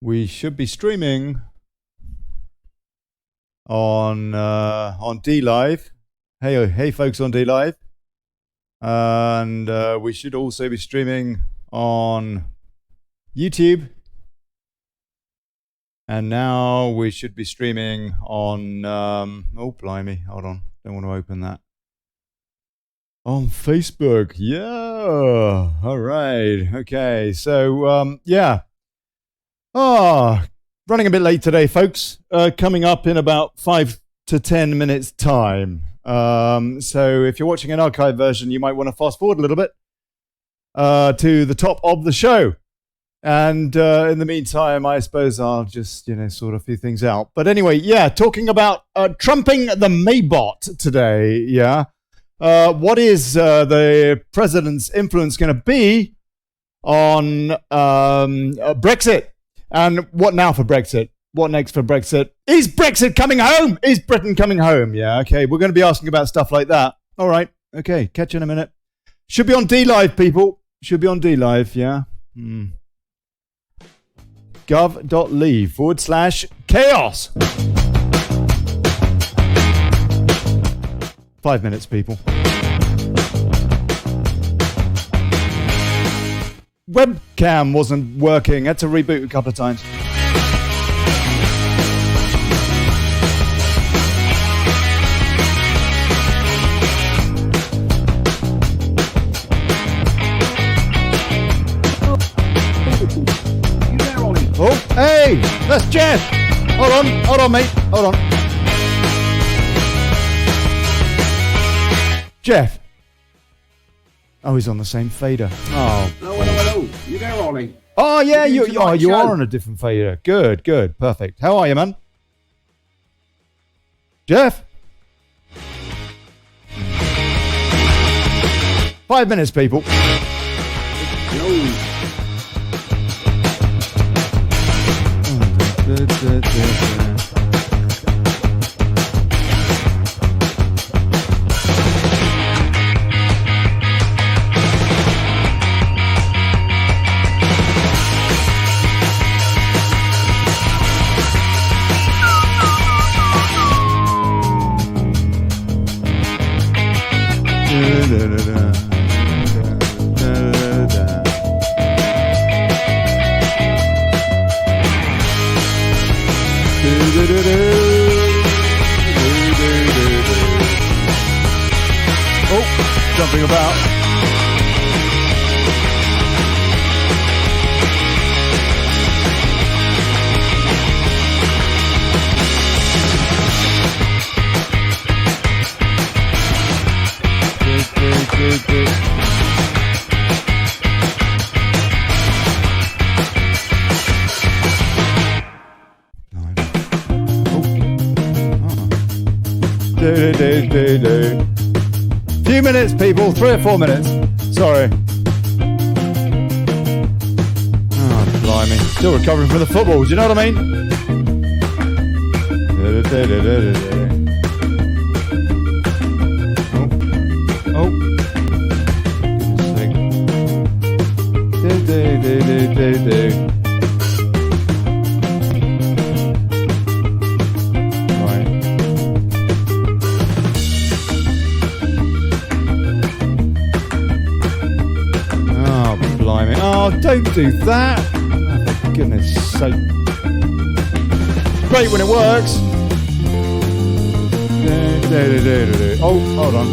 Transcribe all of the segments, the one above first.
We should be streaming on D Live. Hey, folks on D Live, and we should also be streaming on YouTube. And now we should be streaming on. Oh blimey! Hold on, don't want to open that. On Facebook, yeah. All right, okay. So yeah. Running a bit late today, folks. Coming up in about 5 to 10 minutes time. So if you're watching an archive version, you might want to fast forward a little bit to the top of the show. And in the meantime, I suppose I'll just, sort a few things out. But anyway, yeah, talking about trumping the MAYBOT today, yeah. What is the president's influence going to be on Brexit? And what now for Brexit? What next for Brexit? Is Brexit coming home? Is Britain coming home? Yeah, okay. We're going to be asking about stuff like that. All right. Okay. Catch you in a minute. Should be on D Live, people. Should be on D Live, yeah. gov.ly/chaos. 5 minutes, people. Webcam wasn't working. Had to reboot a couple of times. Oh, hey, that's Jeff. Hold on, mate. Hold on. Jeff. Oh, he's on the same fader. Oh. Hello. You there, Ollie? Oh, yeah, you are on a different fader. Good, perfect. How are you, man? Jeff? 5 minutes, people. Oh, jumping about. Few minutes, people. 3 or 4 minutes. Sorry. Oh, blimey. Still recovering from the football. Do you know what I mean? Oh. Goodness sake. Oh, don't do that. Oh, for goodness sake. Great when it works. Oh, hold on.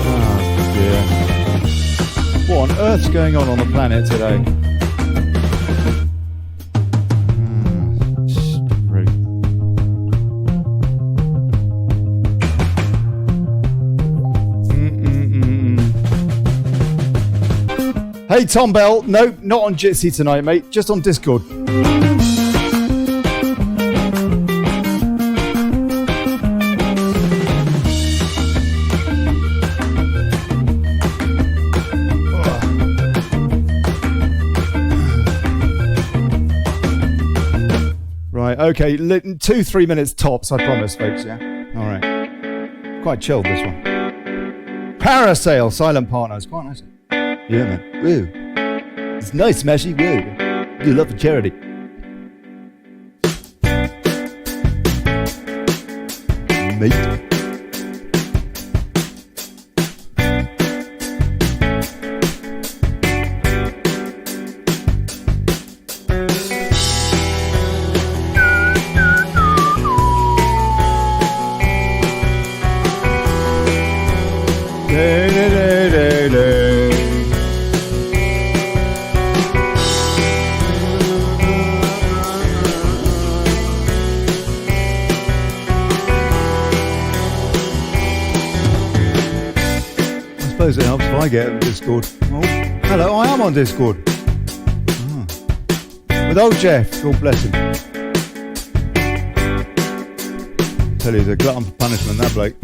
Oh, dear. What on earth's going on the planet today? Hey, Tom Bell. Nope, not on Jitsi tonight, mate. Just on Discord. Right, okay, 2-3 minutes tops, I promise, folks, yeah? All right. Quite chilled, this one. Parasail, Silent Partner. It's quite nice. Yeah, man. Woo. It's nice, Smashy. Woo. Do love for charity. Mate. I suppose it helps if I get on Discord. Oh, hello, I am on Discord. Oh. With old Jeff, God bless him. Tell you, he's a glutton for punishment, that bloke.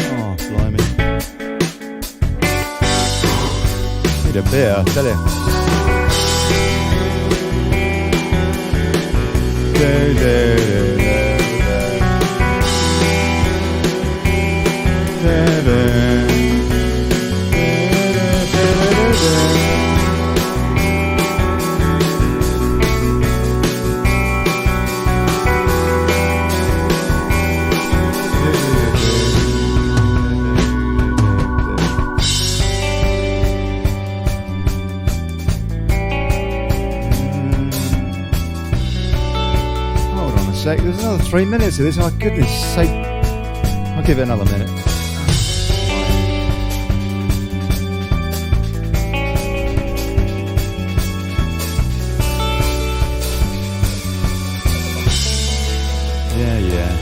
Oh, blimey. Need a beer, I tell you. There's another 3 minutes of this. Oh, goodness sake. I'll give it another minute. Yeah.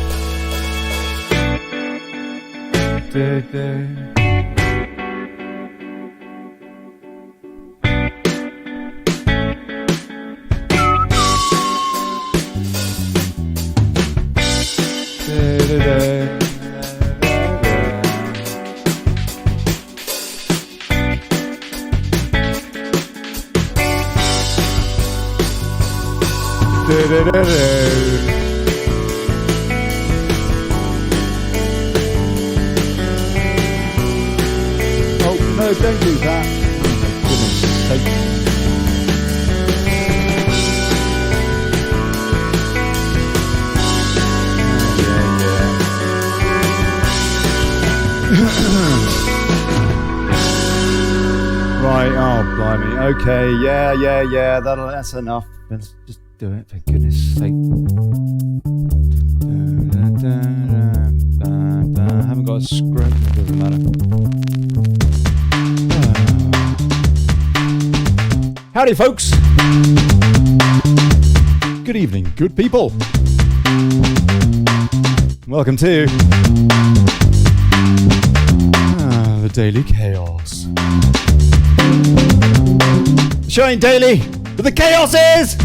Oh, no, don't do that. Oh, goodness sake. Right, oh, blimey. Okay, yeah. That's enough. Let's just do it, for goodness sake. I haven't got a script, it doesn't matter. Howdy, folks. Good evening, good people. Welcome to the Daily Chaos. Showing daily, but the chaos is...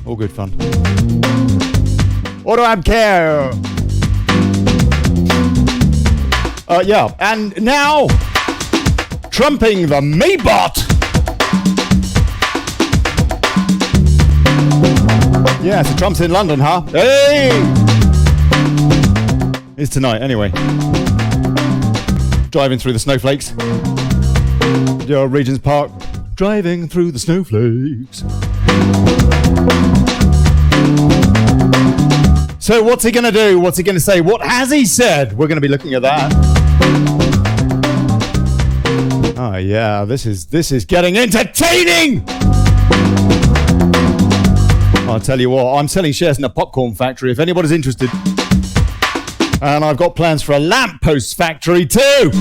all good fun. What do I care? Yeah, and now, trumping the MAYBOT. Yeah, so Trump's in London, huh? Hey! It's tonight, anyway. Driving through the snowflakes. Your Regent's Park. Driving through the snowflakes. So what's he going to do? What's he going to say? What has he said? We're going to be looking at that. Oh yeah, this is getting entertaining. I'll tell you what, I'm selling shares in a popcorn factory if anybody's interested. And I've got plans for a lamppost factory too.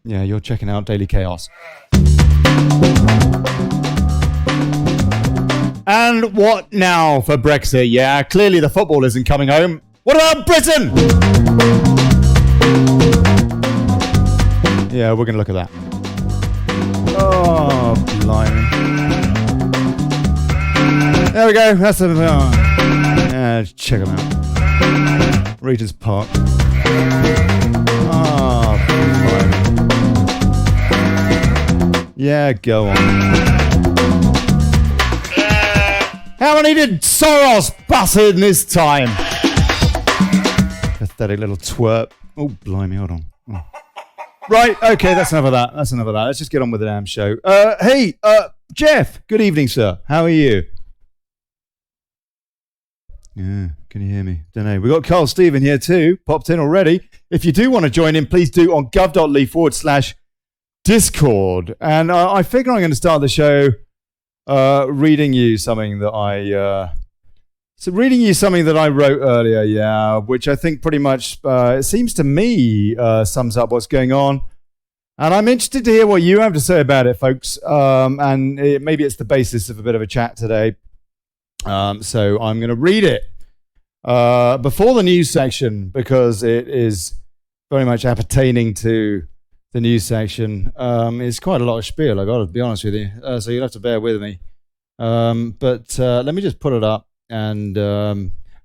Yeah, you're checking out Daily Chaos. And what now for Brexit? Yeah, clearly the football isn't coming home. What about Britain? Yeah, we're going to look at that. Oh, blimey. There we go. That's the... yeah, check them out. Regent's Park. Ah, blimey. Yeah, go on. How many did Soros bus in this time? Pathetic little twerp. Oh, blimey, hold on. Oh. Right, okay, that's enough of that. Let's just get on with the damn show. Hey, Jeff, good evening, sir. How are you? Yeah, can you hear me? Don't know. We've got Carl Stephen here too, popped in already. If you do want to join in, please do on gov.ly/Discord. And I figure I'm going to start the show reading you something that I wrote earlier, yeah, which I think pretty much, it seems to me, sums up what's going on. And I'm interested to hear what you have to say about it, folks. Maybe it's the basis of a bit of a chat today. So I'm going to read it before the news section because it is very much appertaining to the news section. It's quite a lot of spiel, I got to be honest with you. So you'll have to bear with me. But let me just put it up. And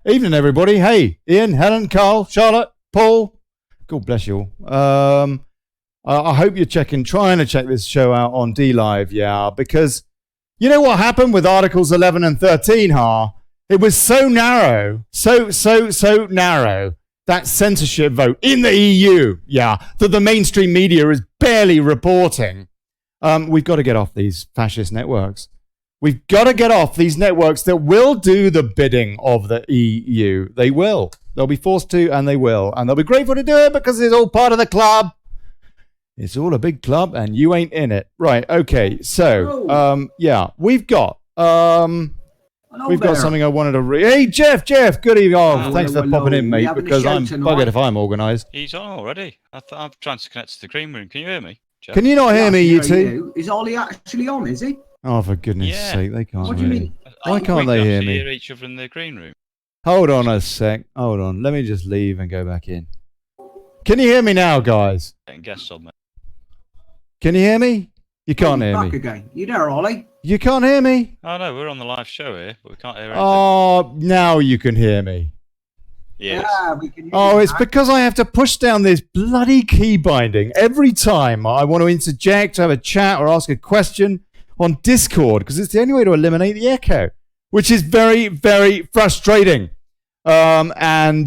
evening, everybody. Hey, Ian, Helen, Carl, Charlotte, Paul. God bless you all. I hope you're trying to check this show out on DLive, yeah, because you know what happened with Articles 11 and 13, It was so narrow, so narrow, that censorship vote in the EU, yeah, that the mainstream media is barely reporting. We've got to get off these fascist networks. We've got to get off these networks that will do the bidding of the EU. They will. They'll be forced to, and they will. And they'll be grateful to do it because it's all part of the club. It's all a big club, and you ain't in it. Right, okay. So, yeah, we've got something I wanted to read. Hey, Jeff, good evening. Oh, thanks for popping in, mate, because I'm buggered if I'm organised. He's on already. I'm trying to connect to the green room. Can you hear me, Jeff? Can you not hear me, you two? Is Ollie actually on, is he? Oh, for goodness sake, they can't What do you mean? Why can't they hear me? Hear each other in the green room. Hold on a sec. Hold on. Let me just leave and go back in. Can you hear me now, guys? I can guess on, mate. Can you hear me? You can't hear back me. Again. You there, Ollie? You can't hear me? Oh, no, we're on the live show here, but we can't hear anything. Oh, now you can hear me. Yes. Yeah, we can hear Oh, you it's now. because I have to push down this bloody key binding every time I want to interject, have a chat, or ask a question on Discord, because it's the only way to eliminate the echo, which is very, very frustrating. So I'm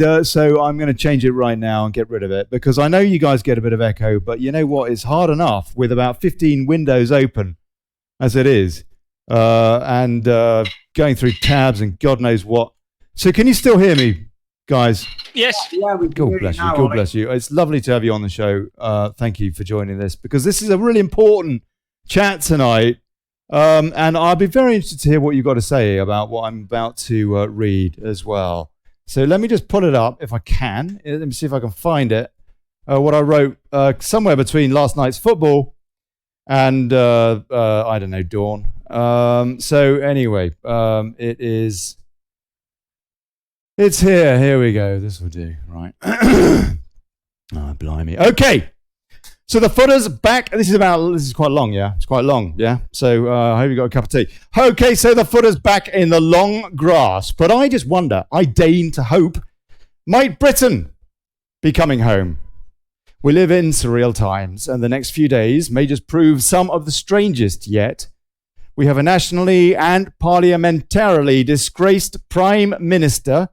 going to change it right now and get rid of it, because I know you guys get a bit of echo, but you know what? It's hard enough with about 15 windows open as it is, and going through tabs and God knows what. So can you still hear me, guys? Yes. Yeah, we can God hear bless you. now, God Ollie. bless you. It's lovely to have you on the show. Thank you for joining this, because this is a really important chat tonight. And I'll be very interested to hear what you've got to say about what I'm about to read as well. So let me just pull it up if I can. Let me see if I can find it. What I wrote somewhere between last night's football and, I don't know, dawn. So anyway, it's here. Here we go. This will do. Right. Oh, blimey. Okay. So the footer's back. This is quite long, yeah? It's quite long, yeah? So I hope you got a cup of tea. Okay, so the footer's back in the long grass. But I just wonder, I deign to hope, might Britain be coming home? We live in surreal times, and the next few days may just prove some of the strangest yet. We have a nationally and parliamentarily disgraced Prime Minister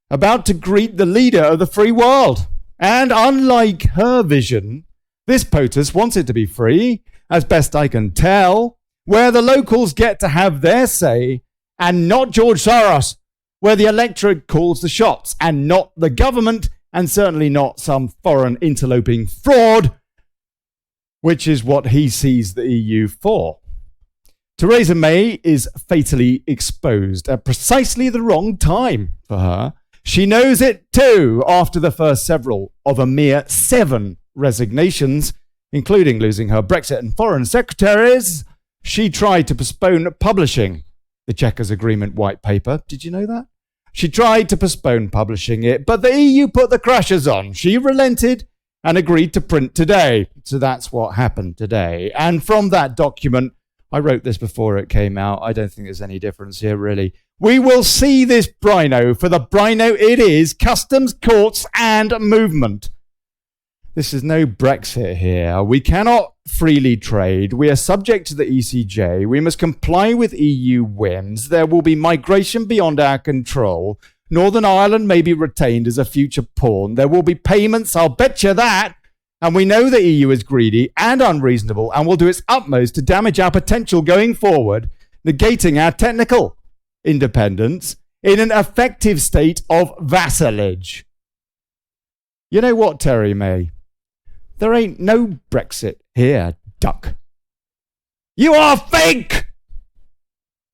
about to greet the leader of the free world. And unlike her vision, this POTUS wants it to be free, as best I can tell, where the locals get to have their say, and not George Soros, where the electorate calls the shots, and not the government, and certainly not some foreign interloping fraud, which is what he sees the EU for. Theresa May is fatally exposed at precisely the wrong time for her. She knows it too, after the first several of a mere 7 resignations, including losing her Brexit and foreign secretaries. She tried to postpone publishing the Chequers Agreement white paper. Did you know that? She tried to postpone publishing it, but the EU put the crashers on. She relented and agreed to print today. So that's what happened today. And from that document, I wrote this before it came out. I don't think there's any difference here, really. We will see this Brino for the Brino it is, customs, courts and movement. This is no Brexit here. We cannot freely trade. We are subject to the ECJ. We must comply with EU whims. There will be migration beyond our control. Northern Ireland may be retained as a future pawn. There will be payments, I'll bet you that. And we know the EU is greedy and unreasonable and will do its utmost to damage our potential going forward, negating our technical independence in an effective state of vassalage. You know what, Terry May? There ain't no Brexit here, duck. You are fake!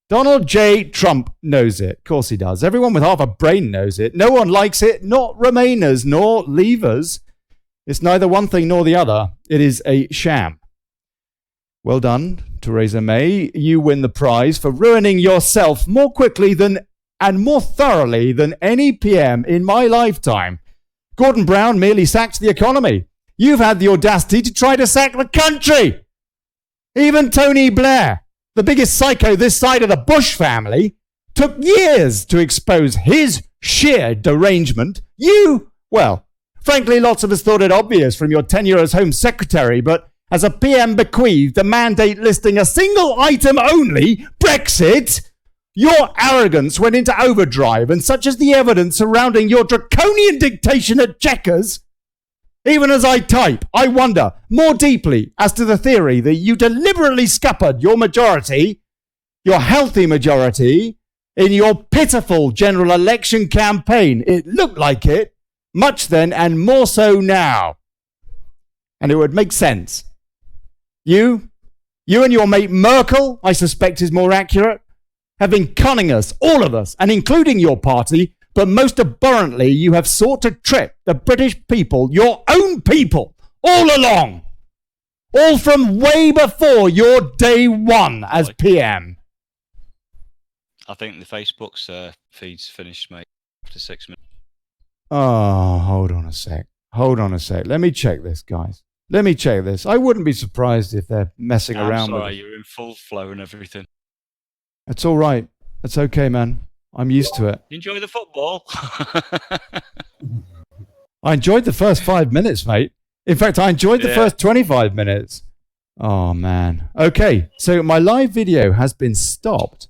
Donald J. Trump knows it. Of course he does. Everyone with half a brain knows it. No one likes it, not Remainers nor Leavers. It's neither one thing nor the other. It is a sham. Well done, Theresa May. You win the prize for ruining yourself more quickly than and more thoroughly than any PM in my lifetime. Gordon Brown merely sacked the economy. You've had the audacity to try to sack the country. Even Tony Blair, the biggest psycho this side of the Bush family, took years to expose his sheer derangement. Well, frankly, lots of us thought it obvious from your tenure as Home Secretary, but as a PM bequeathed a mandate listing a single item only, Brexit, your arrogance went into overdrive, and such is the evidence surrounding your draconian dictation at Chequers. Even as I type, I wonder more deeply as to the theory that you deliberately scuppered your majority, your healthy majority, in your pitiful general election campaign. It looked like it, much then and more so now. And it would make sense. You and your mate Merkel, I suspect is more accurate, have been conning us, all of us, and including your party, but most abhorrently, you have sought to trip the British people, your own people, all along. All from way before your day one as PM. I think the Facebook's feed's finished, mate, after 6 minutes. Oh, hold on a sec. Let me check this, guys. Let me check this. I wouldn't be surprised if they're messing around with it. You're in full flow and everything. It's all right. It's okay, man. I'm used to it. Enjoy the football. I enjoyed the first 5 minutes, mate. In fact, I enjoyed the first 25 minutes. Oh, man. Okay, so my live video has been stopped.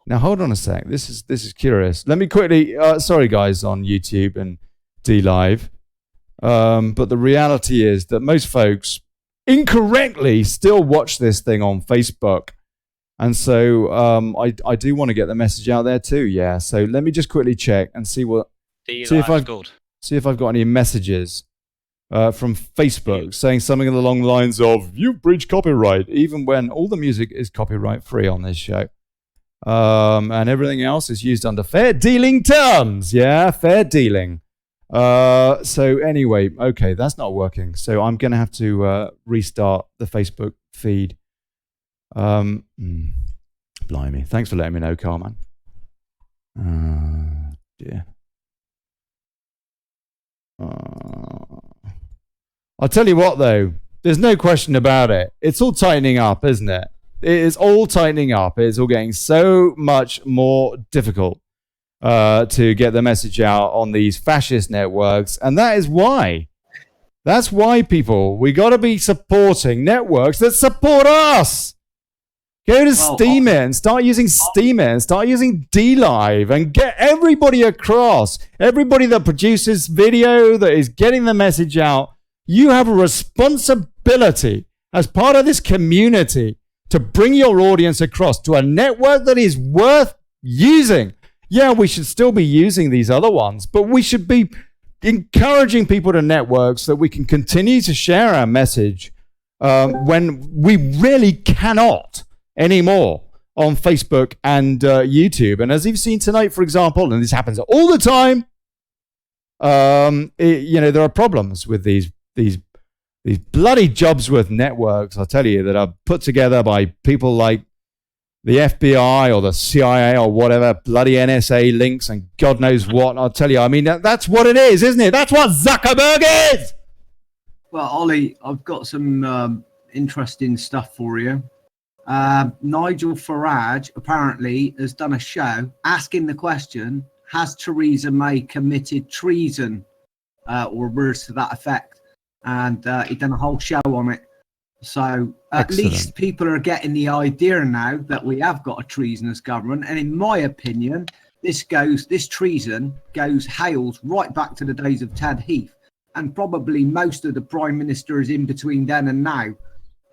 Now, hold on a sec. This is curious. Let me quickly... sorry, guys, on YouTube and DLive. But the reality is that most folks incorrectly still watch this thing on Facebook. And so I do want to get the message out there too. Yeah. So let me just quickly check and see if I've got any messages from Facebook saying something along the lines of "You've breached copyright," even when all the music is copyright free on this show, and everything else is used under fair dealing terms. Yeah, fair dealing. So anyway, okay, that's not working. So I'm gonna have to restart the Facebook feed. Blimey. Thanks for letting me know, Carman. Dear. I'll tell you what, though. There's no question about it. It's all tightening up, isn't it? It is all tightening up. It's all getting so much more difficult to get the message out on these fascist networks. And that is why. That's why, people, we got to be supporting networks that support us. Go to Steemit and start using Steemit and start using DLive and get everybody across. Everybody that produces video, that is getting the message out. You have a responsibility as part of this community to bring your audience across to a network that is worth using. Yeah, we should still be using these other ones, but we should be encouraging people to networks so that we can continue to share our message when we really cannot anymore on Facebook and YouTube. And as you've seen tonight, for example, and this happens all the time, there are problems with these bloody Jobsworth networks, I'll tell you, that are put together by people like the FBI or the CIA or whatever, bloody NSA links and God knows what. And I'll tell you, I mean, that's what it is, isn't it? That's what Zuckerberg is! Well, Ollie, I've got some interesting stuff for you. Nigel Farage apparently has done a show asking the question, has Theresa May committed treason, or words to that effect? And he done a whole show on it. So at least people are getting the idea now that we have got a treasonous government. And in my opinion, this treason hails right back to the days of Ted Heath, and probably most of the prime ministers in between then and now.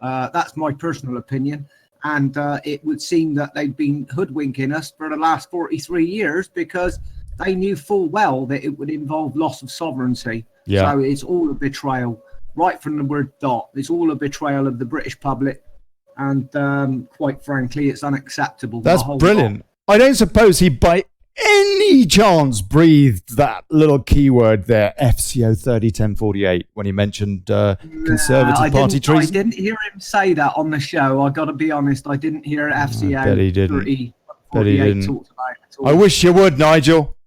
That's my personal opinion. And it would seem that they've been hoodwinking us for the last 43 years because they knew full well that it would involve loss of sovereignty. Yeah. So it's all a betrayal, right from the word dot. It's all a betrayal of the British public. And quite frankly, it's unacceptable. That's brilliant. I don't suppose he by any chance breathed that little keyword there, FCO 301048, when he mentioned Conservative Party treason? I didn't hear him say that on the show. I got to be honest. I didn't hear FCO 3048 talked about it at all. I wish you would, Nigel.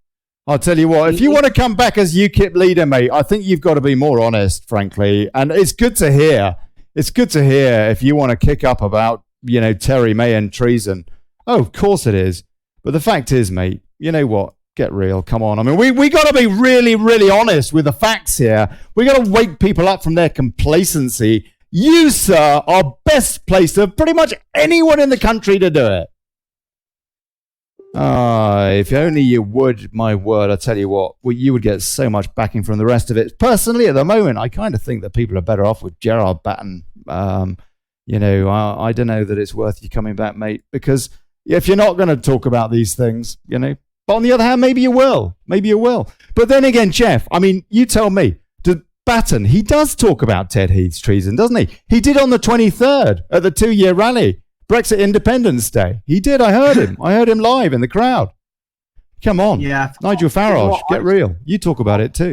I'll tell you what, if you want to come back as UKIP leader, mate, I think you've got to be more honest, frankly. And it's good to hear. It's good to hear if you want to kick up about, Terry May and treason. Oh, of course it is. But the fact is, mate, you know what? Get real. Come on. I mean, we got to be really, really honest with the facts here. We got to wake people up from their complacency. You, sir, are best placed of pretty much anyone in the country to do it. If only you would, my word, I tell you what, you would get so much backing from the rest of it. Personally, at the moment, I kind of think that people are better off with Gerard Batten. I don't know that it's worth you coming back, mate, because if you're not going to talk about these things, but on the other hand, maybe you will. But then again, Jeff, I mean, you tell me, Batten, he does talk about Ted Heath's treason, doesn't he? He did on the 23rd at the 2-year rally. Brexit Independence Day. He did. I heard him. I heard him live in the crowd. Come on. Yeah. Nigel Farage, get real. You talk about it too.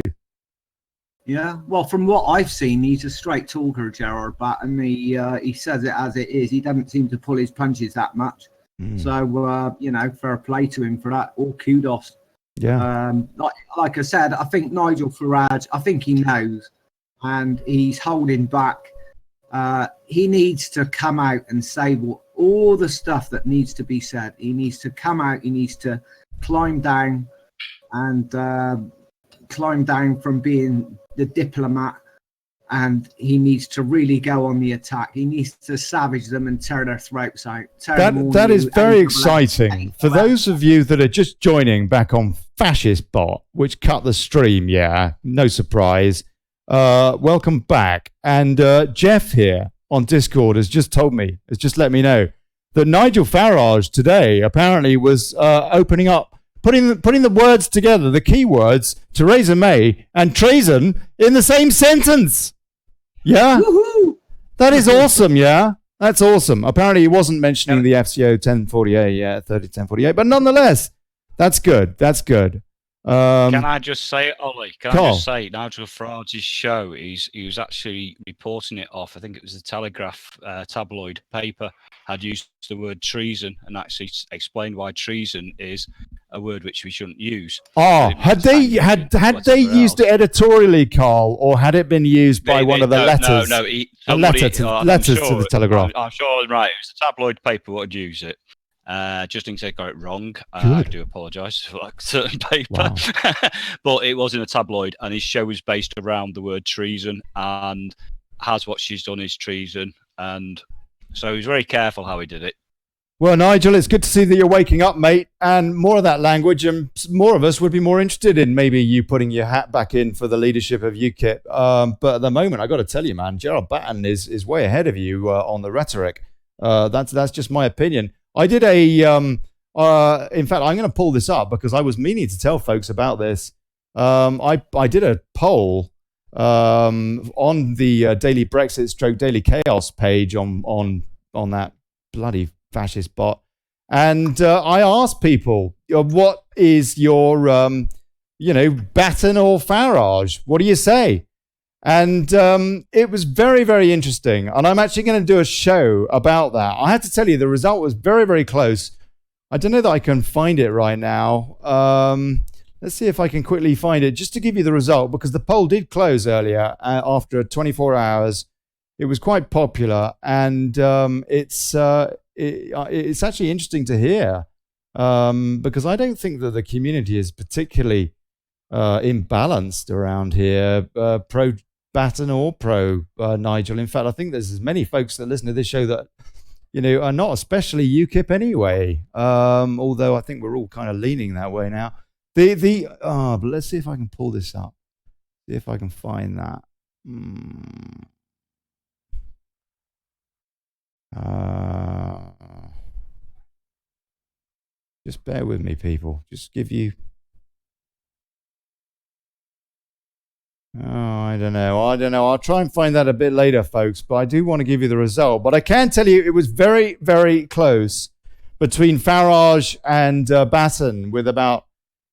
Yeah. Well, from what I've seen, he's a straight talker, Gerard Batten. He says it as it is. He doesn't seem to pull his punches that much. So, fair play to him for that. All kudos. Yeah. Like I said, I think Nigel Farage, I think he knows, and he's holding back. He needs to come out and say all the stuff that needs to be said. He needs to come out. He needs to climb down from being the diplomat, and he needs to really go on the attack. He needs to savage them and tear their throats out. That is very exciting. For those of you that are just joining back on Fascist Bot, which cut the stream, no surprise. Welcome back. And Jeff here on Discord has just let me know that Nigel Farage today apparently was opening up, putting the words together, the keywords Theresa May and treason in the same sentence. Yeah. Woohoo! That is awesome. Yeah. That's awesome. Apparently he wasn't mentioning the FCO 301048, but nonetheless, that's good. Can I just say, Ollie? Can I just say, Nigel Farage's show? He was actually reporting it off. I think it was the Telegraph tabloid paper had used the word treason and actually explained why treason is a word which we shouldn't use. Had they used it editorially, Carl, or had it been used by one of the letters? No. Letters to the Telegraph. I'm sure, right. It was the tabloid paper what had used it. Just in case I got it wrong, I do apologise for certain paper. Wow. But it was in a tabloid, and his show was based around the word treason, and has what she's done is treason, and so he was very careful how he did it. Well, Nigel, it's good to see that you're waking up, mate, and more of that language, and more of us would be more interested in maybe you putting your hat back in for the leadership of UKIP. But at the moment, I got to tell you, man, Gerard Batten is way ahead of you on the rhetoric. That's just my opinion. I did in fact, I'm going to pull this up because I was meaning to tell folks about this. I did a poll on the Daily Brexit / Daily Chaos page on that bloody fascist bot. And I asked people, what is your, Batten or Farage? What do you say? And it was very, very interesting. And I'm actually going to do a show about that. I have to tell you, the result was very, very close. I don't know that I can find it right now. Let's see if I can quickly find it just to give you the result, because the poll did close earlier after 24 hours. It was quite popular, and it's it's actually interesting to hear because I don't think that the community is particularly imbalanced around here, pro Batten or pro Nigel. In fact, I think there's as many folks that listen to this show that are not especially UKIP anyway. Although I think we're all kind of leaning that way now. But let's see if I can pull this up. See if I can find that. Just bear with me, people. Just give you. I don't know. I'll try and find that a bit later, folks. But I do want to give you the result. But I can tell you it was very, very close between Farage and Batten with about,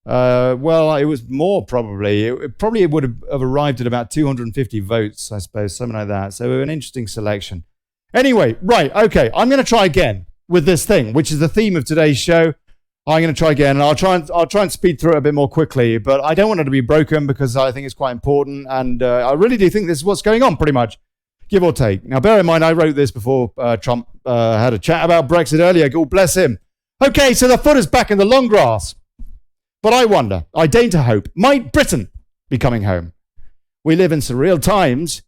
it was more probably. It probably would have arrived at about 250 votes, I suppose, something like that. So an interesting selection. Anyway, right, okay. I'm going to try again with this thing, which is the theme of today's show. I'm going to try again, and I'll try and speed through it a bit more quickly, but I don't want it to be broken because I think it's quite important, and I really do think this is what's going on, pretty much, give or take. Now, bear in mind, I wrote this before Trump had a chat about Brexit earlier. God bless him. Okay, so the foot is back in the long grass, but I wonder, I deign to hope, might Britain be coming home? We live in surreal times,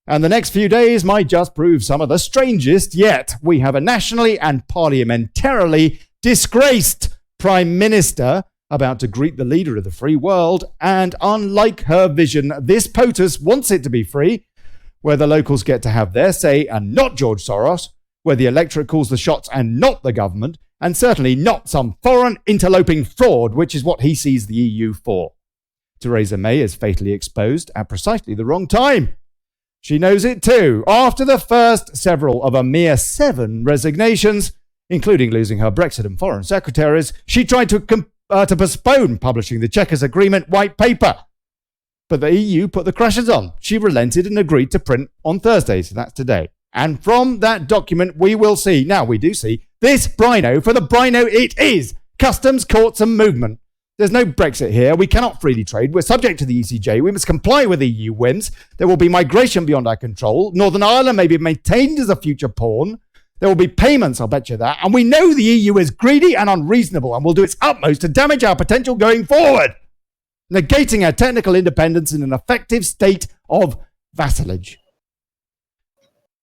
and the next few days might just prove some of the strangest yet. We have a nationally and parliamentarily disgraced Prime Minister about to greet the leader of the free world, and unlike her vision, this POTUS wants it to be free, where the locals get to have their say and not George Soros, where the electorate calls the shots and not the government, and certainly not some foreign interloping fraud, which is what he sees the EU for. Theresa May is fatally exposed at precisely the wrong time. She knows it too. After the first several of a mere 7 resignations, including losing her Brexit and foreign secretaries, she tried to postpone publishing the Chequers Agreement white paper. But the EU put the crashers on. She relented and agreed to print on Thursday, so that's today. And from that document, we will see, now we do see, this Brino for the Brino it is. Customs, courts and movement. There's no Brexit here. We cannot freely trade. We're subject to the ECJ. We must comply with EU whims. There will be migration beyond our control. Northern Ireland may be maintained as a future pawn. There will be payments, I'll bet you that. And we know the EU is greedy and unreasonable and will do its utmost to damage our potential going forward, negating our technical independence in an effective state of vassalage.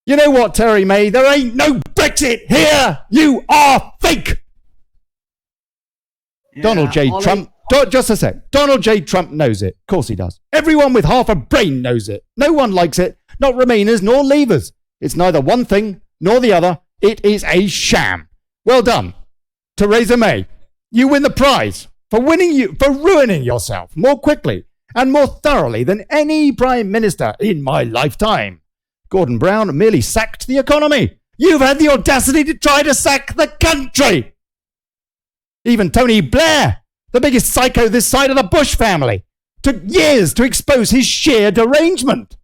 You know what, Terry May? There ain't no Brexit here. You are fake. Yeah, Donald J. Trump. Just a sec. Donald J. Trump knows it. Of course he does. Everyone with half a brain knows it. No one likes it. Not Remainers nor Leavers. It's neither one thing nor the other. It is a sham. Well done, Theresa May. You win the prize for ruining yourself more quickly and more thoroughly than any Prime Minister in my lifetime. Gordon Brown merely sacked the economy. You've had the audacity to try to sack the country. Even Tony Blair, the biggest psycho this side of the Bush family, took years to expose his sheer derangement.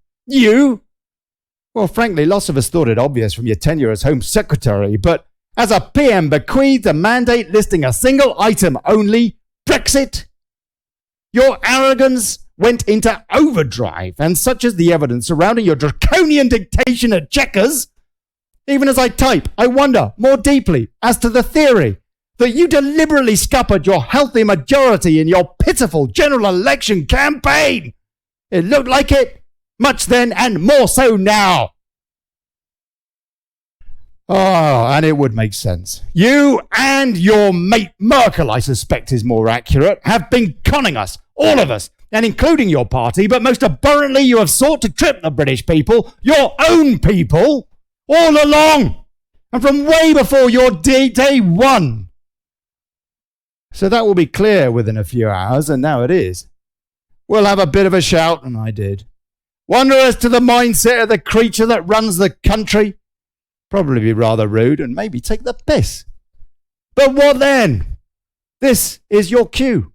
Well, frankly, lots of us thought it obvious from your tenure as Home Secretary, but as a PM bequeathed a mandate listing a single item only, Brexit, your arrogance went into overdrive, and such is the evidence surrounding your draconian dictation at Chequers. Even as I type, I wonder more deeply as to the theory that you deliberately scuppered your healthy majority in your pitiful general election campaign. It looked like it. Much then and more so now. Oh, and it would make sense. You and your mate Merkel, I suspect is more accurate, have been conning us, all of us, and including your party, but most abhorrently you have sought to trip the British people, your own people, all along, and from way before your day one. So that will be clear within a few hours, and now it is. We'll have a bit of a shout, and I did. Wonder as to the mindset of the creature that runs the country. Probably be rather rude and maybe take the piss. But what then? This is your cue,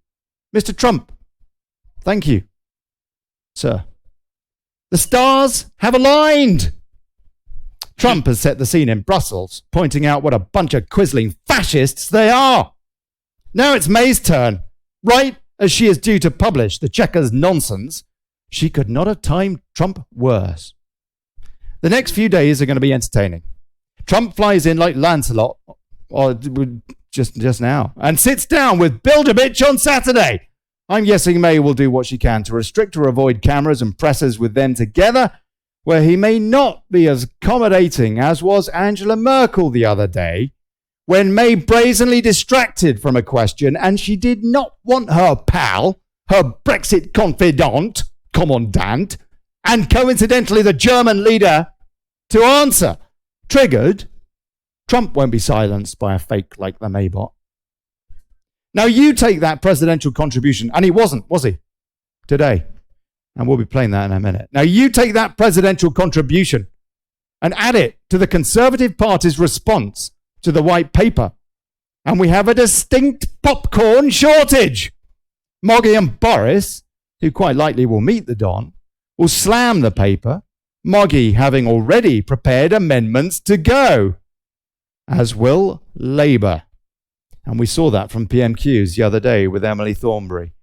Mr. Trump. Thank you, sir. The stars have aligned. Trump has set the scene in Brussels, pointing out what a bunch of quisling fascists they are. Now it's May's turn. Right as she is due to publish the Chequers nonsense, she could not have timed Trump worse. The next few days are going to be entertaining. Trump flies in like Lancelot, or just now, and sits down with Build-A-Bitch on Saturday. I'm guessing May will do what she can to restrict or avoid cameras and pressers with them together, where he may not be as accommodating as was Angela Merkel the other day, when May brazenly distracted from a question and she did not want her pal, her Brexit confidant, commandant, and coincidentally the German leader, to answer. Triggered, Trump won't be silenced by a fake like the MAYBOT. Now you take that presidential contribution, and he wasn't, was he? Today. And we'll be playing that in a minute. Now you take that presidential contribution and add it to the Conservative Party's response to the white paper, and we have a distinct popcorn shortage. Moggy and Boris, who quite likely will meet the Don, will slam the paper, Moggy having already prepared amendments to go, as will Labour. And we saw that from PMQs the other day with Emily Thornberry.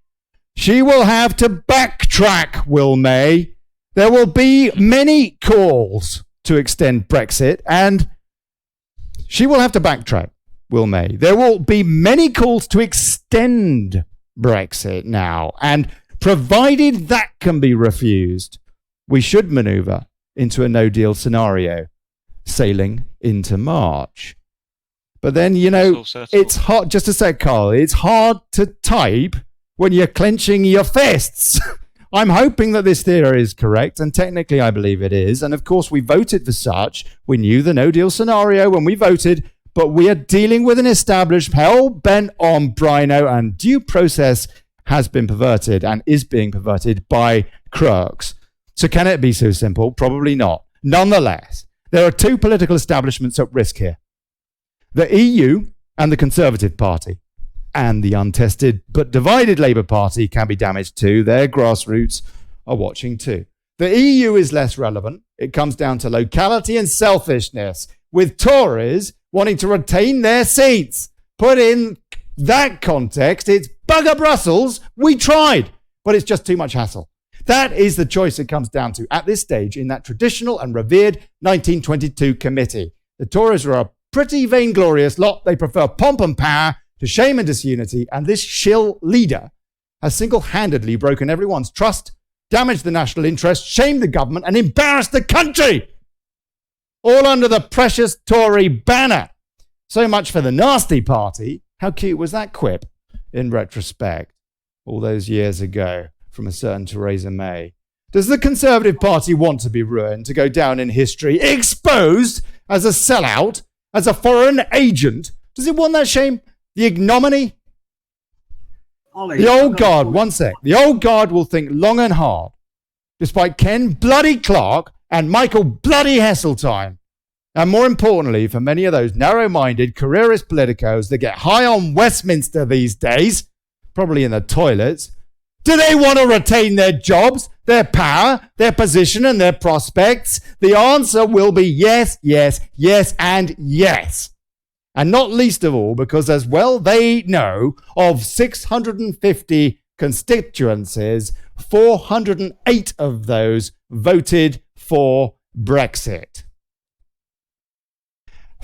She will have to backtrack, will May. There will be many calls to extend Brexit, and she will have to backtrack, will May. There will be many calls to extend Brexit now, and provided that can be refused, we should manoeuvre into a no-deal scenario, sailing into March. But then, you know, it's hard, just a sec, Carl, it's hard to type when you're clenching your fists. I'm hoping that this theory is correct, and technically I believe it is. And of course, we voted for such. We knew the no-deal scenario when we voted, but we are dealing with an established hell-bent on Brino, and due process has been perverted and is being perverted by crooks. So can it be so simple? Probably not. Nonetheless, there are two political establishments at risk here. The EU and the Conservative Party. And the untested but divided Labour Party can be damaged too. Their grassroots are watching too. The EU is less relevant. It comes down to locality and selfishness, with Tories wanting to retain their seats. Put in that context, it's bugger Brussels. We tried, but it's just too much hassle. That is the choice it comes down to at this stage in that traditional and revered 1922 committee. The Tories are a pretty vainglorious lot. They prefer pomp and power to shame and disunity, and this shill leader has single-handedly broken everyone's trust, damaged the national interest, shamed the government, and embarrassed the country, all under the precious Tory banner. So much for the nasty party. How cute was that quip, in retrospect, all those years ago, from a certain Theresa May? Does the Conservative Party want to be ruined, to go down in history, exposed as a sellout, as a foreign agent? Does it want that shame? The ignominy? Ollie, the old guard, one sec. The old guard will think long and hard, despite Ken bloody Clark and Michael bloody Heseltine. And more importantly, for many of those narrow-minded careerist politicos that get high on Westminster these days, probably in the toilets, do they want to retain their jobs, their power, their position and their prospects? The answer will be yes, yes, yes, and yes. And not least of all, because as well they know, of 650 constituencies, 408 of those voted for Brexit.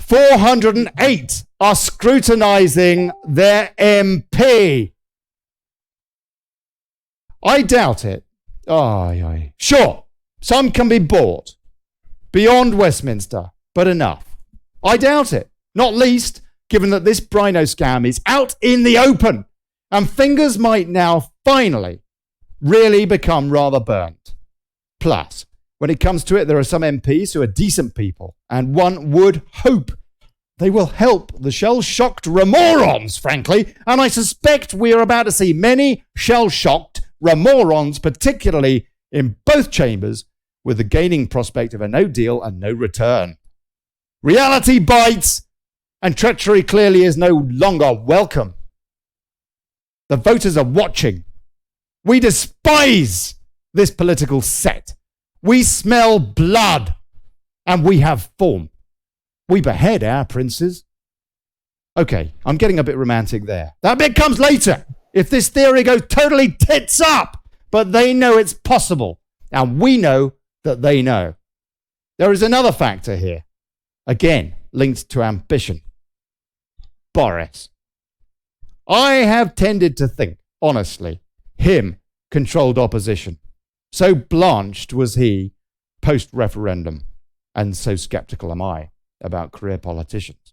408 are scrutinising their MP. I doubt it. Sure, some can be bought beyond Westminster, but enough. I doubt it. Not least, given that this Brino scam is out in the open, and fingers might now finally really become rather burnt. Plus, when it comes to it, there are some MPs who are decent people, and one would hope they will help the shell-shocked remorons, frankly, and I suspect we are about to see many shell-shocked remorons, particularly in both chambers, with the gaining prospect of a no deal and no return. Reality bites, and treachery clearly is no longer welcome. The voters are watching. We despise this political set. We smell blood, and we have form. We behead our princes. Okay, I'm getting a bit romantic there. That bit comes later, if this theory goes totally tits up. But they know it's possible, and we know that they know. There is another factor here. Again, linked to ambition. Boris. I have tended to think, honestly, him controlled opposition. So blanched was he post-referendum, and so sceptical am I about career politicians.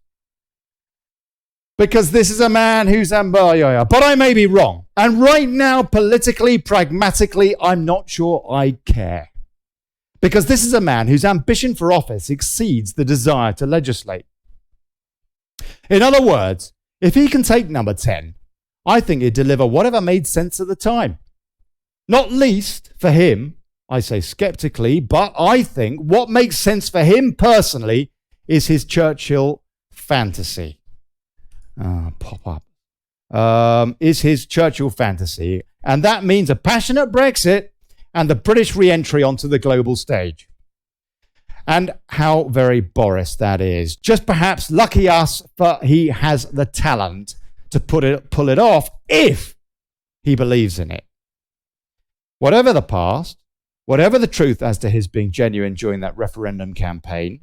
Because this is a man who's but I may be wrong. And right now, politically, pragmatically, I'm not sure I care. Because this is a man whose ambition for office exceeds the desire to legislate. In other words, if he can take number 10, I think he'd deliver whatever made sense at the time. Not least for him, I say skeptically, but I think what makes sense for him personally is his Churchill fantasy. Pop up. Is his Churchill fantasy. And that means a passionate Brexit and the British re-entry onto the global stage. And how very Boris that is. Just perhaps lucky us, but he has the talent to pull it off if he believes in it. Whatever the past, whatever the truth as to his being genuine during that referendum campaign,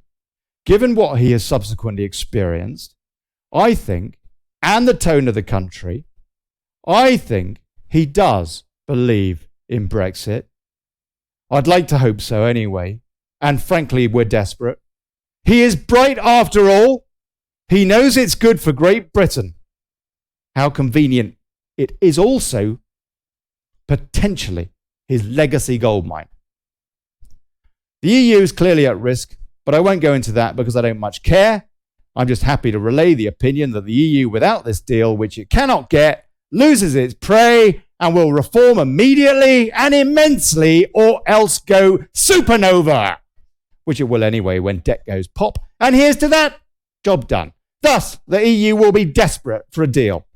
given what he has subsequently experienced, I think, and the tone of the country, I think he does believe in Brexit. I'd like to hope so anyway. And frankly, we're desperate. He is bright after all. He knows it's good for Great Britain. How convenient it is also potentially his legacy goldmine. The EU is clearly at risk, but I won't go into that because I don't much care. I'm just happy to relay the opinion that the EU, without this deal, which it cannot get, loses its prey and will reform immediately and immensely or else go supernova, which it will anyway when debt goes pop. And here's to that, job done. Thus, the EU will be desperate for a deal.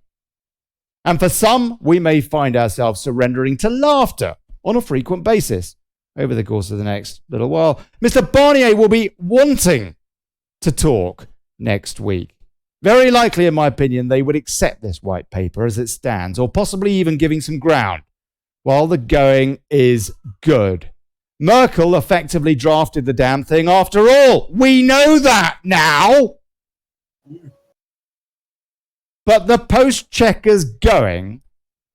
And for some, we may find ourselves surrendering to laughter on a frequent basis over the course of the next little while. Mr. Barnier will be wanting to talk next week. Very likely, in my opinion, they would accept this white paper as it stands, or possibly even giving some ground, while the going is good. Merkel effectively drafted the damn thing after all. We know that now. But the post-Chequers going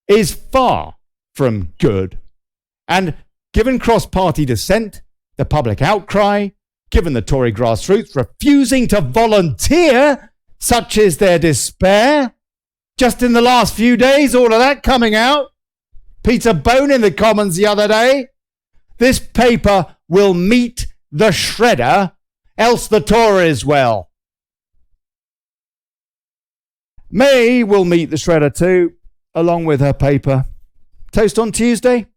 is far from good. And given cross-party dissent, the public outcry, given the Tory grassroots refusing to volunteer, such is their despair. Just in the last few days, all of that coming out. Peter Bone in the Commons the other day. This paper will meet the shredder, else the Tories will. May will meet the shredder too, along with her paper. Toast on Tuesday?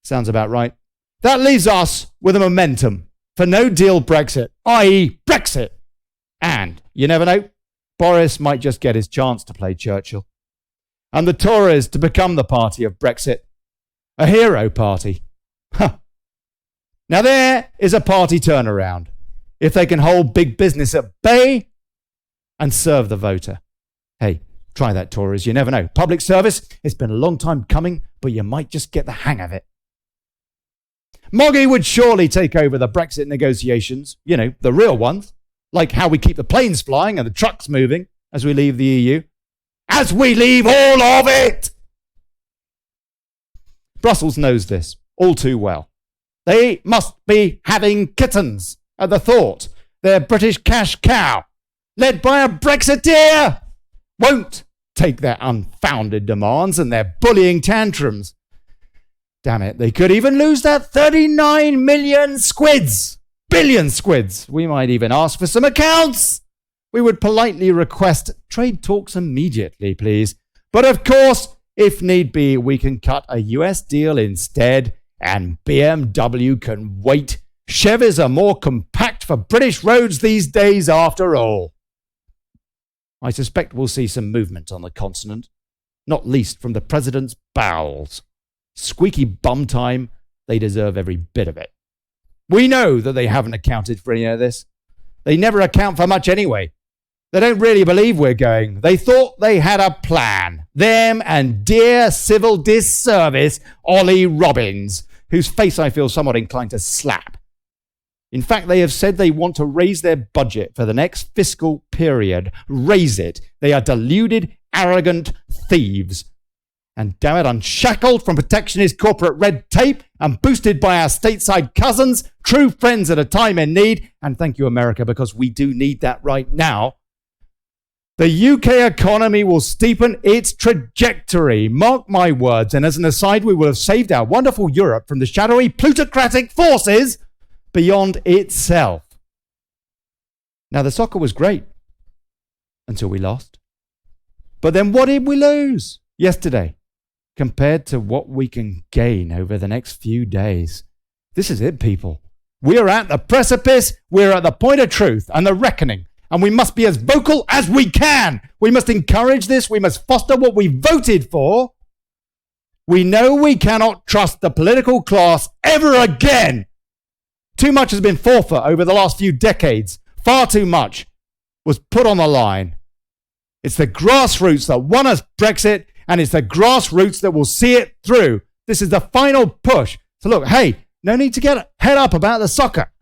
Sounds about right. That leaves us with a momentum for no deal Brexit, i.e. Brexit. And, you never know, Boris might just get his chance to play Churchill. And the Tories to become the party of Brexit. A hero party. Huh. Now there is a party turnaround. If they can hold big business at bay and serve the voter. Hey, try that, Tories. You never know. Public service, it's been a long time coming, but you might just get the hang of it. Moggy would surely take over the Brexit negotiations, you know, the real ones, like how we keep the planes flying and the trucks moving as we leave the EU. As we leave all of it! Brussels knows this all too well. They must be having kittens at the thought their British cash cow, led by a Brexiteer, won't take their unfounded demands and their bullying tantrums. Damn it, they could even lose that 39 million squids. Billion squids. We might even ask for some accounts. We would politely request trade talks immediately, please. But of course, if need be, we can cut a US deal instead, and BMW can wait. Chevys are more compact for British roads these days after all. I suspect we'll see some movement on the continent, not least from the president's bowels. Squeaky bum time, they deserve every bit of it. We know that they haven't accounted for any of this. They never account for much anyway. They don't really believe we're going. They thought they had a plan. Them and dear civil disservice Ollie Robbins, whose face I feel somewhat inclined to slap. In fact, they have said they want to raise their budget for the next fiscal period. Raise it. They are deluded, arrogant thieves. And damn it, unshackled from protectionist corporate red tape and boosted by our stateside cousins, true friends at a time in need. And thank you, America, because we do need that right now. The UK economy will steepen its trajectory. Mark my words. And as an aside, we will have saved our wonderful Europe from the shadowy plutocratic forces beyond itself. Now, the soccer was great until we lost. But then what did we lose yesterday compared to what we can gain over the next few days? This is it, people. We are at the precipice. We're at the point of truth and the reckoning. And we must be as vocal as we can. We must encourage this. We must foster what we voted for. We know we cannot trust the political class ever again. Too much has been forfeit over the last few decades. Far too much was put on the line. It's the grassroots that won us Brexit, and it's the grassroots that will see it through. This is the final push. So look, hey, no need to get head up about the soccer.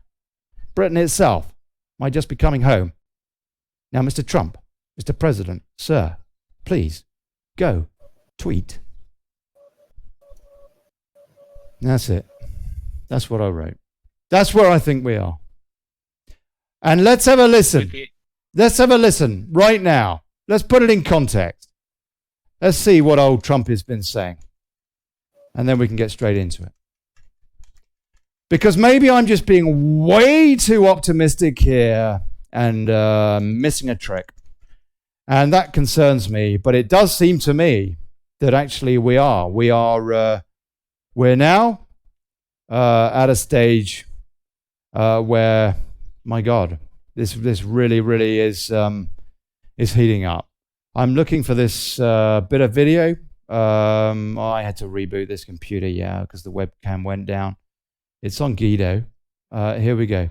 Britain itself might just be coming home. Now, Mr. Trump, Mr. President, sir, please go tweet. That's it. That's what I wrote. That's where I think we are. And let's have a listen. Let's have a listen right now. Let's put it in context. Let's see what old Trump has been saying. And then we can get straight into it. Because maybe I'm just being way too optimistic here and missing a trick. And that concerns me. But it does seem to me that actually we are. We're now at a stage where, my God, this really is heating up. I'm looking for this bit of video. I had to reboot this computer, because the webcam went down. It's on Guido. Here we go.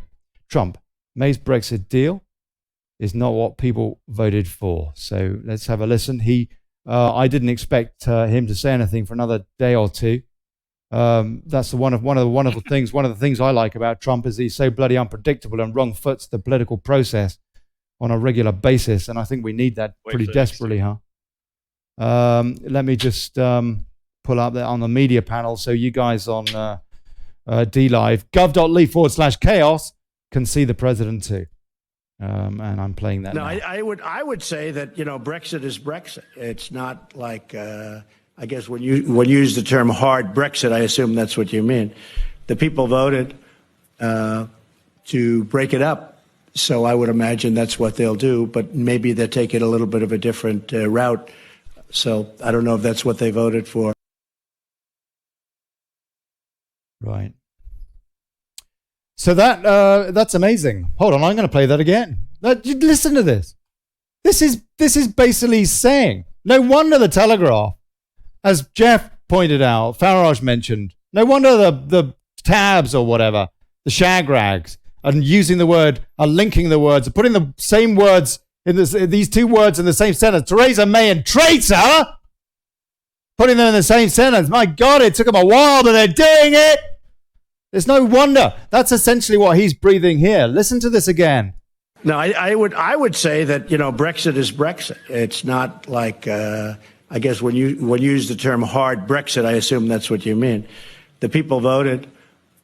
Trump, May's Brexit deal is not what people voted for. So let's have a listen. I didn't expect him to say anything for another day or two. That's one of the wonderful things. One of the things I like about Trump is he's so bloody unpredictable and wrong foots the political process on a regular basis, and I think we need that pretty desperately, huh? Let me just pull up that on the media panel so you guys on DLive, gov.ly/chaos can see the president too. And I'm playing that now. I would say that, Brexit is Brexit. It's not like, I guess when you use the term hard Brexit, I assume that's what you mean. The people voted to break it up. So I would imagine that's what they'll do, but maybe they'll take it a little bit of a different route. So I don't know if that's what they voted for. Right. So that's amazing. Hold on, I'm going to play that again. Listen to this. This is basically saying, no wonder the Telegraph, as Jeff pointed out, Farage mentioned, no wonder the tabs or whatever, the shag rags, and using the word, linking the words, putting the same words in these two words in the same sentence. Theresa May and traitor, putting them in the same sentence. My God, it took them a while, but they're doing it. There's no wonder. That's essentially what he's breathing here. Listen to this again. No, I would say that, Brexit is Brexit. It's not like, I guess when you use the term hard Brexit, I assume that's what you mean. The people voted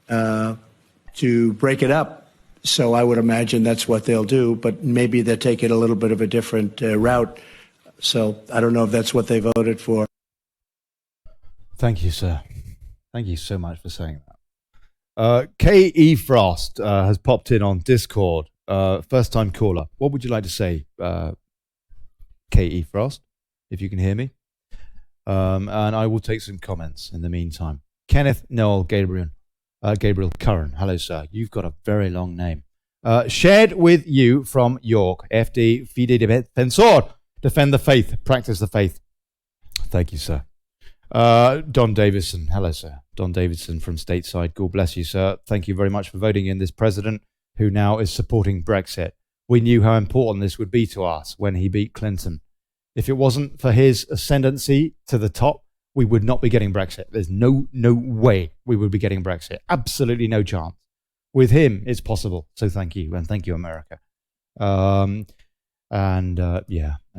to break it up. So I would imagine that's what they'll do, but maybe they'll take it a little bit of a different route. So I don't know if that's what they voted for. Thank you, sir. Thank you so much for saying that. K.E. Frost has popped in on Discord. First-time caller. What would you like to say, K.E. Frost, if you can hear me? And I will take some comments in the meantime. Kenneth Noel Gabriel Curran. Hello, sir. You've got a very long name. Shared with you from York. FD Fide Defensor. Defend the faith. Practice the faith. Thank you, sir. Don Davison. Hello, sir. Don Davison from stateside. God bless you, sir. Thank you very much for voting in this president who now is supporting Brexit. We knew how important this would be to us when he beat Clinton. If it wasn't for his ascendancy to the top, we would not be getting Brexit. There's no way we would be getting Brexit. Absolutely no chance. With him, it's possible. So thank you, and thank you, America. Yeah,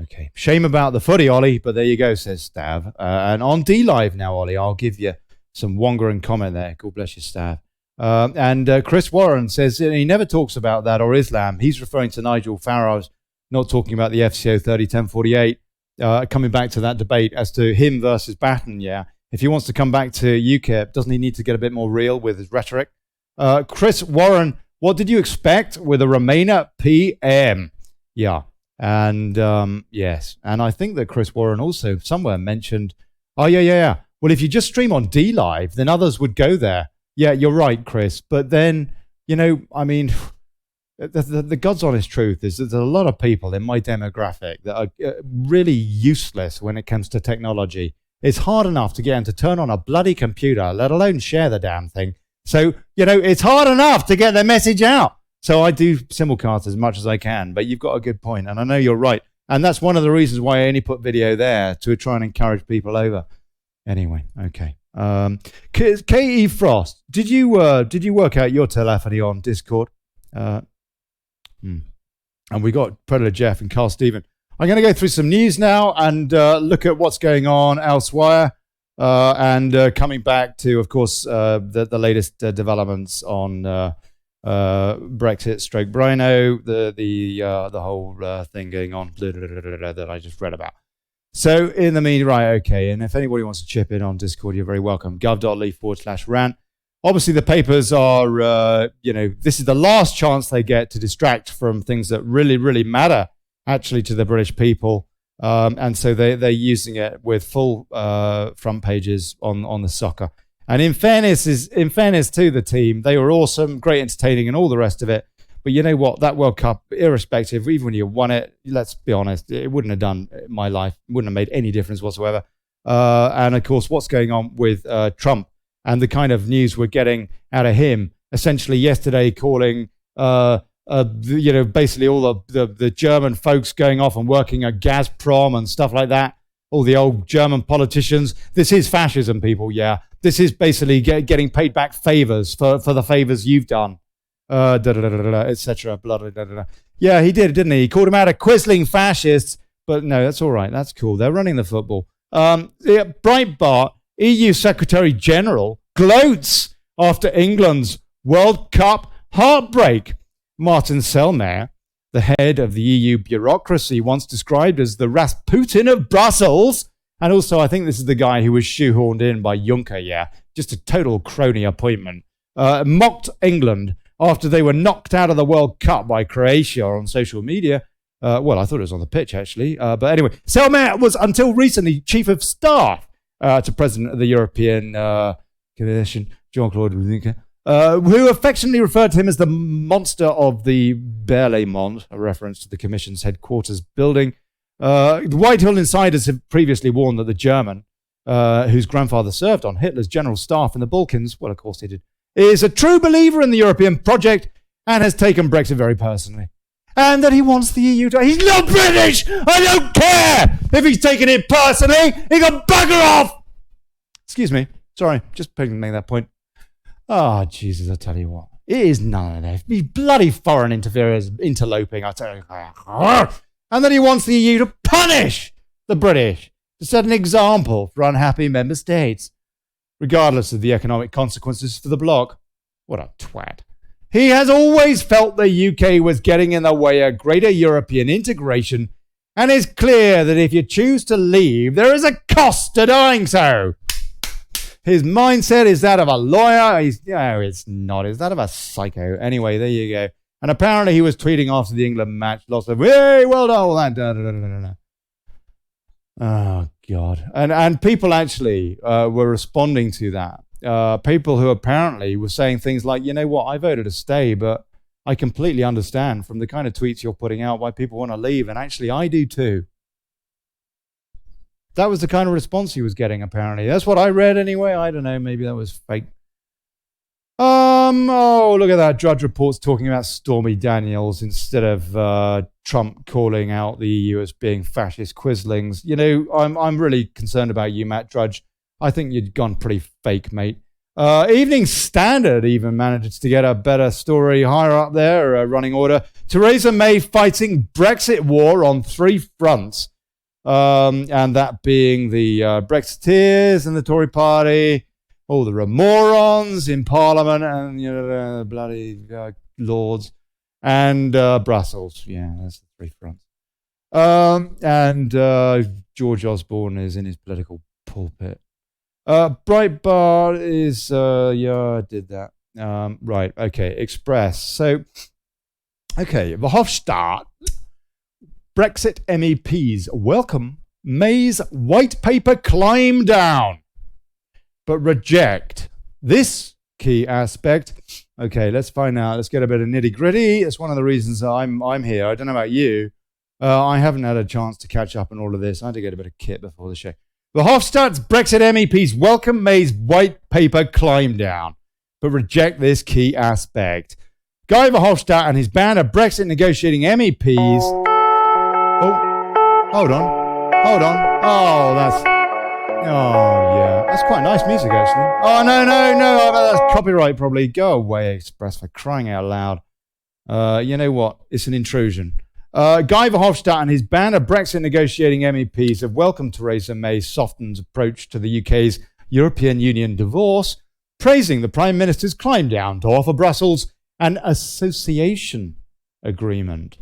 okay. Shame about the footy, Ollie, but there you go, says Stav. And on D Live now, Ollie, I'll give you some wongering comment there. God bless you, Stav. Chris Warren says he never talks about that or Islam. He's referring to Nigel Farage, not talking about the FCO 301048. Coming back to that debate as to him versus Batten, yeah. If he wants to come back to UKIP, doesn't he need to get a bit more real with his rhetoric? Chris Warren, what did you expect with a Remainer PM? Yeah. And yes. And I think that Chris Warren also somewhere mentioned, yeah. Well, if you just stream on D Live, then others would go there. Yeah, you're right, Chris. But then, I mean, the God's honest truth is that there's a lot of people in my demographic that are really useless when it comes to technology. It's hard enough to get them to turn on a bloody computer, let alone share the damn thing. So, it's hard enough to get their message out. So I do simulcast as much as I can, but you've got a good point, and I know you're right. And that's one of the reasons why I only put video there, to try and encourage people over. Anyway, okay. K.E. Frost, did you work out your telephony on Discord? And we got Predator Jeff and Carl Steven. I'm going to go through some news now and look at what's going on elsewhere, and coming back to, of course, the latest developments on Brexit stroke Brino, the whole thing going on that I just read about. So in the meantime, right, okay, and if anybody wants to chip in on Discord, you're very welcome. gov.ly/rant. Obviously, the papers are, this is the last chance they get to distract from things that really, really matter, actually, to the British people. And so they're using it with full front pages on the soccer. And in fairness to the team, they were awesome, great entertaining, and all the rest of it. But you know what? That World Cup, irrespective, even when you won it, let's be honest, it wouldn't have done my life, wouldn't have made any difference whatsoever. And of course, what's going on with Trump and the kind of news we're getting out of him, essentially yesterday calling, basically all the German folks going off and working at Gazprom and stuff like that, all the old German politicians. This is fascism, people, yeah. This is basically getting paid back favors for the favors you've done. Etc. Yeah, he did, didn't he? He called him out a quisling fascists, but no, that's all right. That's cool. They're running the football. Breitbart, EU Secretary General, gloats after England's World Cup heartbreak. Martin Selmayr, the head of the EU bureaucracy, once described as the Rasputin of Brussels. And also, I think this is the guy who was shoehorned in by Juncker, yeah. Just a total crony appointment. Mocked England after they were knocked out of the World Cup by Croatia on social media. Well, I thought it was on the pitch, actually. But anyway, Selmayr was until recently chief of staff to President of the European Commission, Jean-Claude Juncker, who affectionately referred to him as the monster of the Berlaymont, a reference to the Commission's headquarters building. The Whitehall insiders have previously warned that the German, whose grandfather served on Hitler's general staff in the Balkans, well, of course he did, is a true believer in the European project and has taken Brexit very personally. And that he wants the EU to... He's not British! I don't care if he's taking it personally! He can bugger off! Excuse me. Sorry, just making that point. Oh, Jesus, I tell you what. It is none of that. These bloody foreign interferers interloping, I tell you. And that he wants the EU to punish the British, to set an example for unhappy member states, regardless of the economic consequences for the bloc. What a twat. He has always felt the UK was getting in the way of greater European integration, and it's clear that if you choose to leave, there is a cost to doing so. His mindset is that of a lawyer. It's not. It's that of a psycho. Anyway, there you go. And apparently he was tweeting after the England match, lots of, hey, well done, all that. Oh, God. And people actually were responding to that. People who apparently were saying things like, you know what, I voted to stay, but I completely understand from the kind of tweets you're putting out why people want to leave. And actually, I do too. That was the kind of response he was getting, apparently. That's what I read anyway. I don't know. Maybe that was fake. Oh, look at that. Drudge Report's talking about Stormy Daniels instead of Trump calling out the EU as being fascist quislings. You know, I'm really concerned about you, Matt Drudge. I think you'd gone pretty fake, mate. Evening Standard even manages to get a better story higher up there, running order. Theresa May fighting Brexit war on 3 fronts. And that being the Brexiteers and the Tory party, all the remorons in Parliament and bloody Lords, and Brussels. Yeah, that's the 3 fronts. And George Osborne is in his political pulpit. Breitbart is, I did that. Right, okay, Express. So, okay, Verhofstadt, Brexit MEPs welcome May's white paper climb down, but reject this key aspect. Okay, let's find out. Let's get a bit of nitty gritty. It's one of the reasons I'm here. I don't know about you. I haven't had a chance to catch up on all of this. I had to get a bit of kit before the show. Verhofstadt's Brexit MEPs welcome May's white paper climb down, but reject this key aspect. Guy Verhofstadt and his band of Brexit negotiating MEPs. Oh, hold on. Oh, that's quite nice music, actually. Oh, no, that's copyright probably. Go away, Express, for crying out loud. You know what? It's an intrusion. Guy Verhofstadt and his band of Brexit negotiating MEPs have welcomed Theresa May's softened approach to the UK's European Union divorce, praising the Prime Minister's climb down to offer Brussels an association agreement.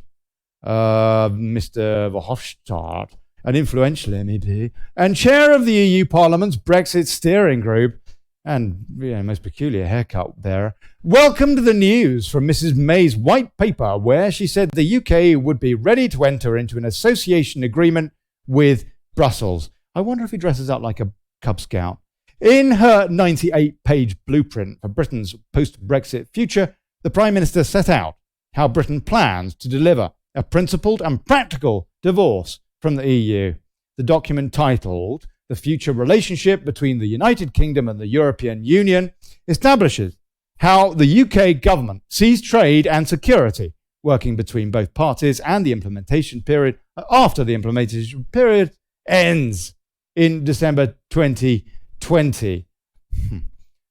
Mr. Verhofstadt, an influential MEP and chair of the EU Parliament's Brexit steering group, and most peculiar haircut there, welcomed the news from Mrs. May's white paper, where she said the UK would be ready to enter into an association agreement with Brussels. I wonder if he dresses up like a Cub Scout. In her 98-page blueprint for Britain's post-Brexit future, the Prime Minister set out how Britain plans to deliver a principled and practical divorce from the EU. The document, titled The Future Relationship Between the United Kingdom and the European Union, establishes how the UK government sees trade and security working between both parties, and the implementation period after the implementation period ends in December 2020.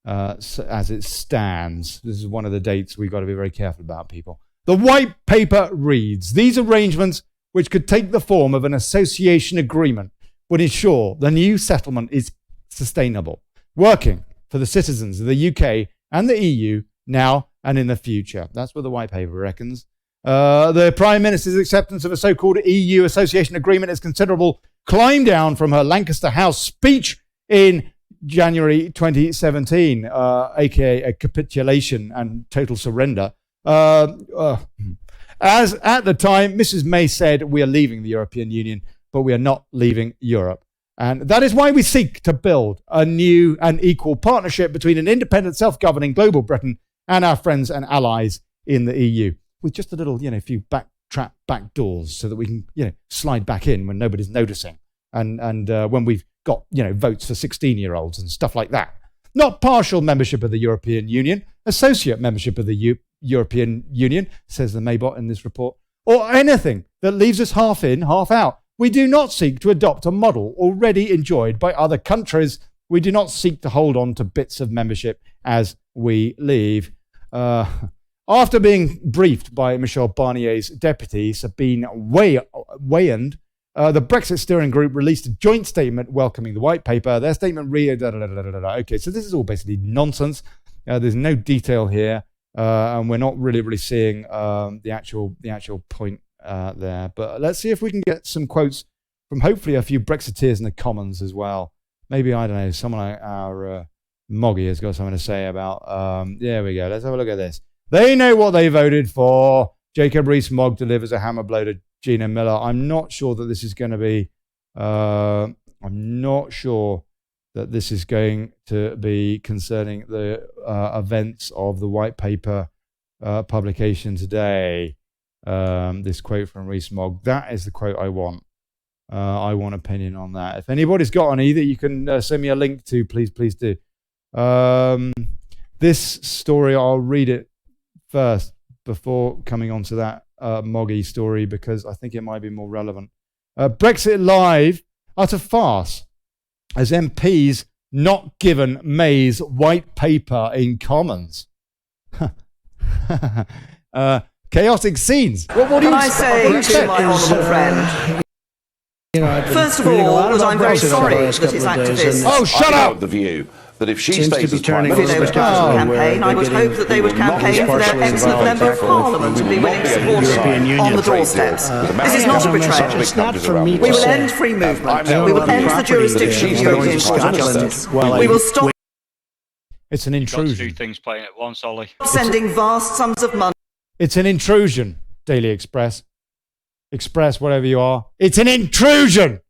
As it stands, this is one of the dates we've got to be very careful about, people. The white paper reads, these arrangements, which could take the form of an association agreement, would ensure the new settlement is sustainable, working for the citizens of the UK and the EU now and in the future. That's what the white paper reckons. The Prime Minister's acceptance of a so-called EU association agreement is considerable climb down from her Lancaster House speech in January 2017, aka a capitulation and total surrender. As at the time, Mrs. May said, we are leaving the European Union, but we are not leaving Europe. And that is why we seek to build a new and equal partnership between an independent, self-governing global Britain and our friends and allies in the EU, with just a little, few back doors so that we can, slide back in when nobody's noticing. And when we've got, votes for 16-year-olds and stuff like that. Not partial membership of the European Union, associate membership of the European Union, says the MAYBOT in this report, or anything that leaves us half in, half out. We do not seek to adopt a model already enjoyed by other countries. We do not seek to hold on to bits of membership as we leave. After being briefed by Michel Barnier's deputy, Sabine Weyand, the Brexit steering group released a joint statement welcoming the white paper. Their statement read, Okay, so this is all basically nonsense. There's no detail here, and we're not really seeing the actual point there. But let's see if we can get some quotes from hopefully a few Brexiteers in the Commons as well. Maybe, I don't know, someone like our Moggy has got something to say about... there we go. Let's have a look at this. They know what they voted for. Jacob Rees-Mogg delivers a hammer blow to Gina Miller. I'm not sure that this is going to be... I'm not sure that this is going to be concerning the events of the white paper publication today. This quote from Rees-Mogg. That is the quote I want. I want opinion on that. If anybody's got any that you can send me a link to, please do. This story, I'll read it first before coming on to that Moggy story, because I think it might be more relevant. Brexit Live, utter farce, as MPs not given May's white paper in Commons. Chaotic scenes. What do you I say to my honourable friend? First of all, I'm very sorry that his activists. Oh, shut up! The view that if she Seems stays to be as Prime turning They would Minister, campaign. I would hope that they would campaign for their excellent member of parliament and be willing to support him on the doorsteps. This is not a betrayal. It's not for me We to will say. end free movement. I'm We will end the property jurisdiction of that European she's Court of Scotland. Justice. Well, We will stop It's an Got two intrusion. things playing at once, Ollie. sending vast sums of money. It's an intrusion, Daily Express. Express, whatever you are. It's an intrusion!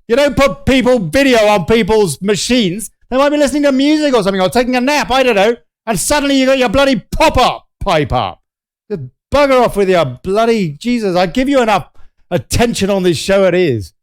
You don't put video on people's machines. They might be listening to music or something, or taking a nap, I don't know. And suddenly you got your bloody pop-up pipe up. Just bugger off with your bloody... Jesus, I give you enough attention on this show it is.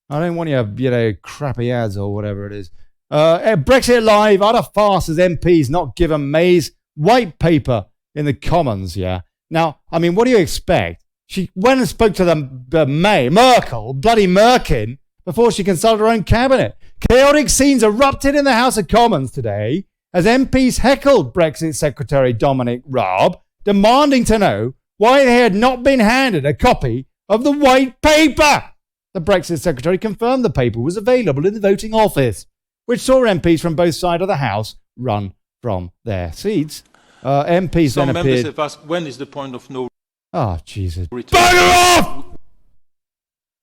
I don't want your, crappy ads or whatever it is. Brexit Live, utter farce as MPs not given May's white paper in the Commons, yeah? Now, I mean, what do you expect? She went and spoke to the Merkel, bloody Merkin, before she consulted her own cabinet. Chaotic scenes erupted in the House of Commons today as MPs heckled Brexit Secretary Dominic Raab, demanding to know why they had not been handed a copy of the white paper. The Brexit Secretary confirmed the paper was available in the voting office, which saw MPs from both sides of the House run from their seats. MPs Some then members appeared... have asked, when is the point of no Oh, Jesus. return? Bugger off!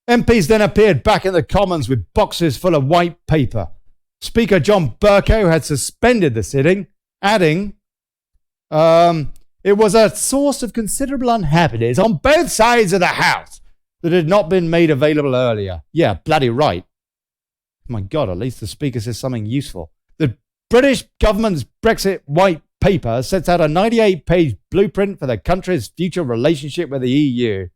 MPs then appeared back in the Commons with boxes full of white paper. Speaker John Bercow had suspended the sitting, adding, it was a source of considerable unhappiness on both sides of the House that had not been made available earlier. Yeah, bloody right. My God, at least the Speaker says something useful. The British government's Brexit white paper sets out a 98-page blueprint for the country's future relationship with the EU.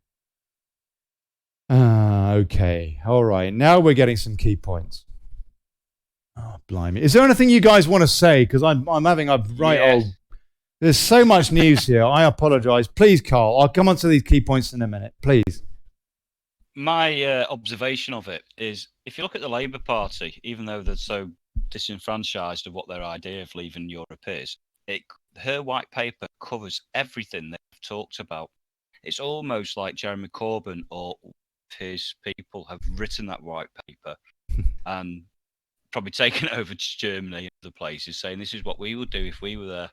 Okay. All right. Now we're getting some key points. Oh, blimey. Is there anything you guys want to say? Because I'm having a old... There's so much news here. I apologise. Please, Carl. I'll come on to these key points in a minute. Please. My observation of it is, if you look at the Labour Party, even though they're so disenfranchised of what their idea of leaving Europe is, her white paper covers everything they've talked about. It's almost like Jeremy Corbyn or his people have written that white paper and probably taken it over to Germany and other places, saying this is what we would do if we were there.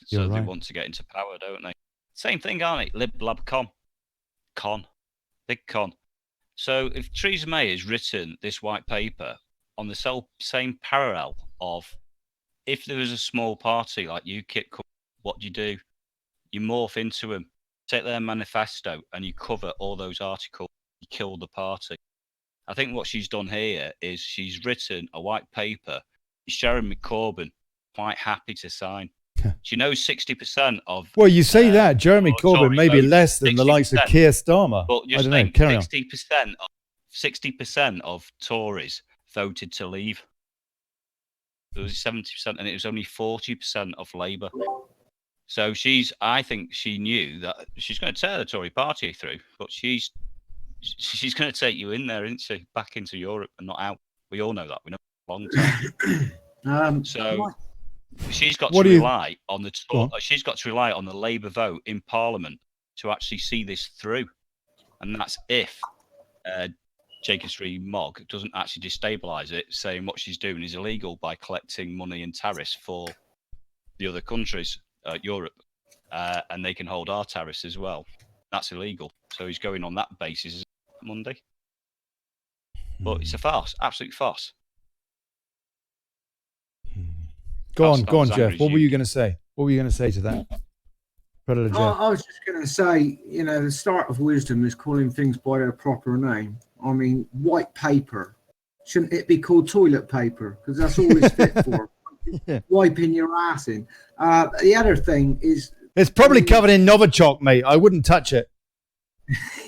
So they want to get into power, don't they? Same thing, aren't it? Lib lab con. Big con. So if Theresa May has written this white paper on the same parallel of, if there was a small party like UKIP, what do? You morph into them, take their manifesto, and you cover all those articles. You kill the party. I think what she's done here is she's written a white paper. Jeremy Corbyn quite happy to sign. She knows 60% of... Well, you say that. Jeremy Corbyn may be less than the likes of Keir Starmer. But I don't know. Carry on. 60% of Tories voted to leave. It was 70%, and it was only 40% of Labour. So I think she knew that she's going to tear the Tory party through, but she's going to take you in there, isn't she? Back into Europe and not out. We all know that. We know for a long time. She's got to rely on she's got to rely on the Labour vote in Parliament to actually see this through, and that's if Jacob Rees-Mogg doesn't actually destabilise it, saying what she's doing is illegal by collecting money and tariffs for the other countries, Europe, and they can hold our tariffs as well. That's illegal. So he's going on that basis Monday. But it's a farce, absolute farce. Go on, Jeff. What were you going to say? What were you going to say to that? Predator Jeff. I was just going to say, the start of wisdom is calling things by their proper name. I mean, white paper. Shouldn't it be called toilet paper? Because that's all it's fit for. Yeah. Wiping your ass in. The other thing is... It's probably covered in Novichok, mate. I wouldn't touch it.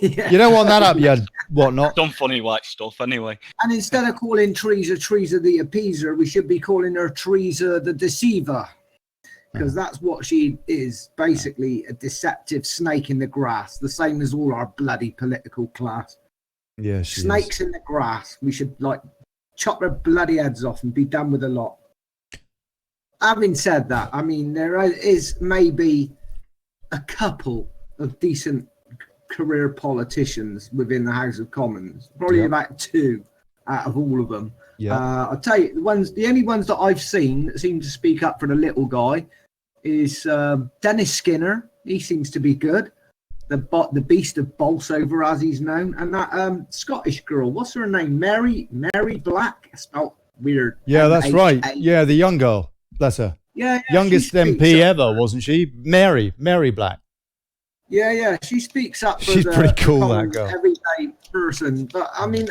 Yeah. You don't want that up your whatnot. Some funny white stuff, anyway. And instead of calling Theresa the appeaser, we should be calling her Theresa the deceiver. Because that's what she is, basically a deceptive snake in the grass, the same as all our bloody political class. Yeah, snakes in the grass. We should chop their bloody heads off and be done with the lot. Having said that, I mean, there is maybe a couple of decent career politicians within the House of Commons, probably about 2 out of all of them. I'll tell you, the only ones that I've seen that seem to speak up for the little guy is Dennis Skinner. He seems to be good. The beast of Bolsover, as he's known, and that Scottish girl. What's her name? Mary Black. Spelled weird. Yeah, that's right. Yeah, the young girl. Bless her. Yeah, youngest MP ever, wasn't she? Mary Black. Yeah. She speaks up for She's pretty cool, that girl. Everyday person. But I mean,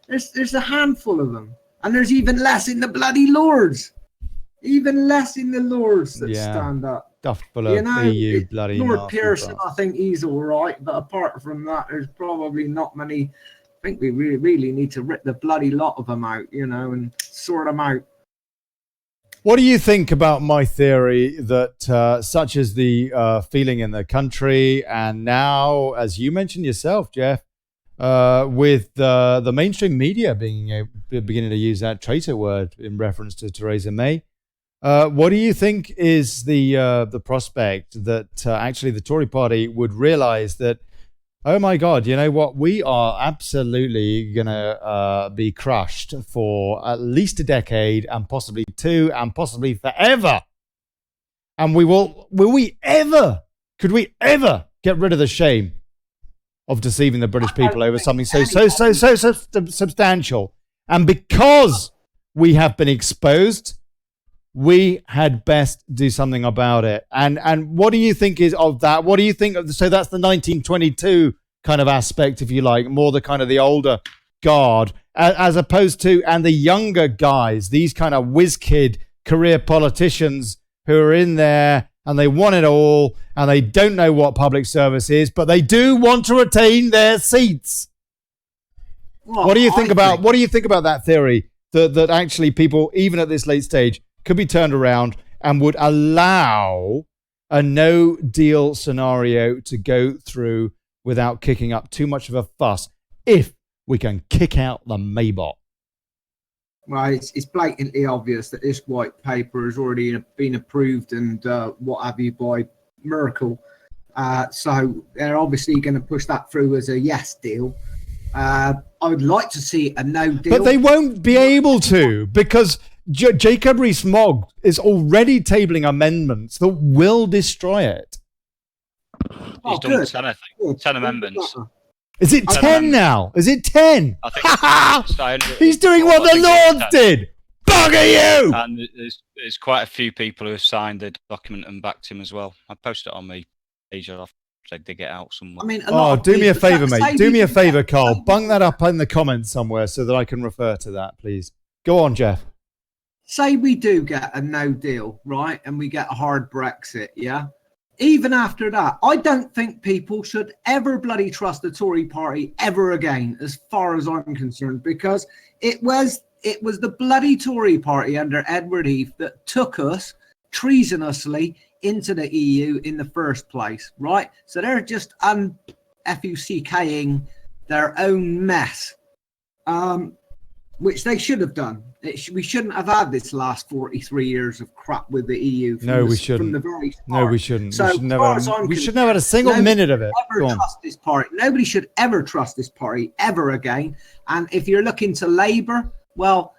there's a handful of them, and there's even less in the bloody Lords. Even less in the Lords that stand up. Stuffed full of EU bloody Lord Pearson, I think he's all right, but apart from that, there's probably not many. I think we really need to rip the bloody lot of them out, and sort them out. What do you think about my theory that such is the feeling in the country, and now, as you mentioned yourself, Jeff, with the mainstream media beginning to use that traitor word in reference to Theresa May? What do you think is the prospect that actually the Tory party would realise that, oh my God, you know what, we are absolutely going to be crushed for at least a decade and possibly 2 and possibly forever. And could we ever get rid of the shame of deceiving the British people over something so substantial? And because we have been exposed, we had best do something about it. And what do you think is of that? What do you think of? So that's the 1922 kind of aspect, if you like, more the kind of the older guard, as opposed to, and the younger guys, these kind of whiz kid career politicians who are in there and they want it all and they don't know what public service is, but they do want to retain their seats. Well, what do you think about that theory that actually people, even at this late stage, could be turned around and would allow a no-deal scenario to go through without kicking up too much of a fuss if we can kick out the MAYBOT? Well, it's blatantly obvious that this white paper has already been approved and what have you by Merkel. So they're obviously going to push that through as a yes deal. I would like to see a no deal. But they won't be able to, because Jacob Rees-Mogg is already tabling amendments that will destroy it. He's done 10, I think. 10 amendments. Is it 10 now? Is it 10? I think he's doing what the Lords did. Bugger you! And there's quite a few people who have signed the document and backed him as well. I posted it on my page. I'll have to dig it out somewhere. I mean, do me a favour, mate. Do me a favour, Carl. Bung that up in the comments somewhere so that I can refer to that, please. Go on, Jeff. Say we do get a no deal, right? And we get a hard Brexit, yeah? Even after that, I don't think people should ever bloody trust the Tory party ever again, as far as I'm concerned, because it was the bloody Tory party under Edward Heath that took us treasonously into the EU in the first place, right? So they're just FUCKing their own mess, which they should have done. We shouldn't have had this last 43 years of crap with the EU. We shouldn't. From the very start. No, we shouldn't. So we shouldn't have had a single minute of it. Trust this party. Nobody should ever trust this party ever again. And if you're looking to Labour, well,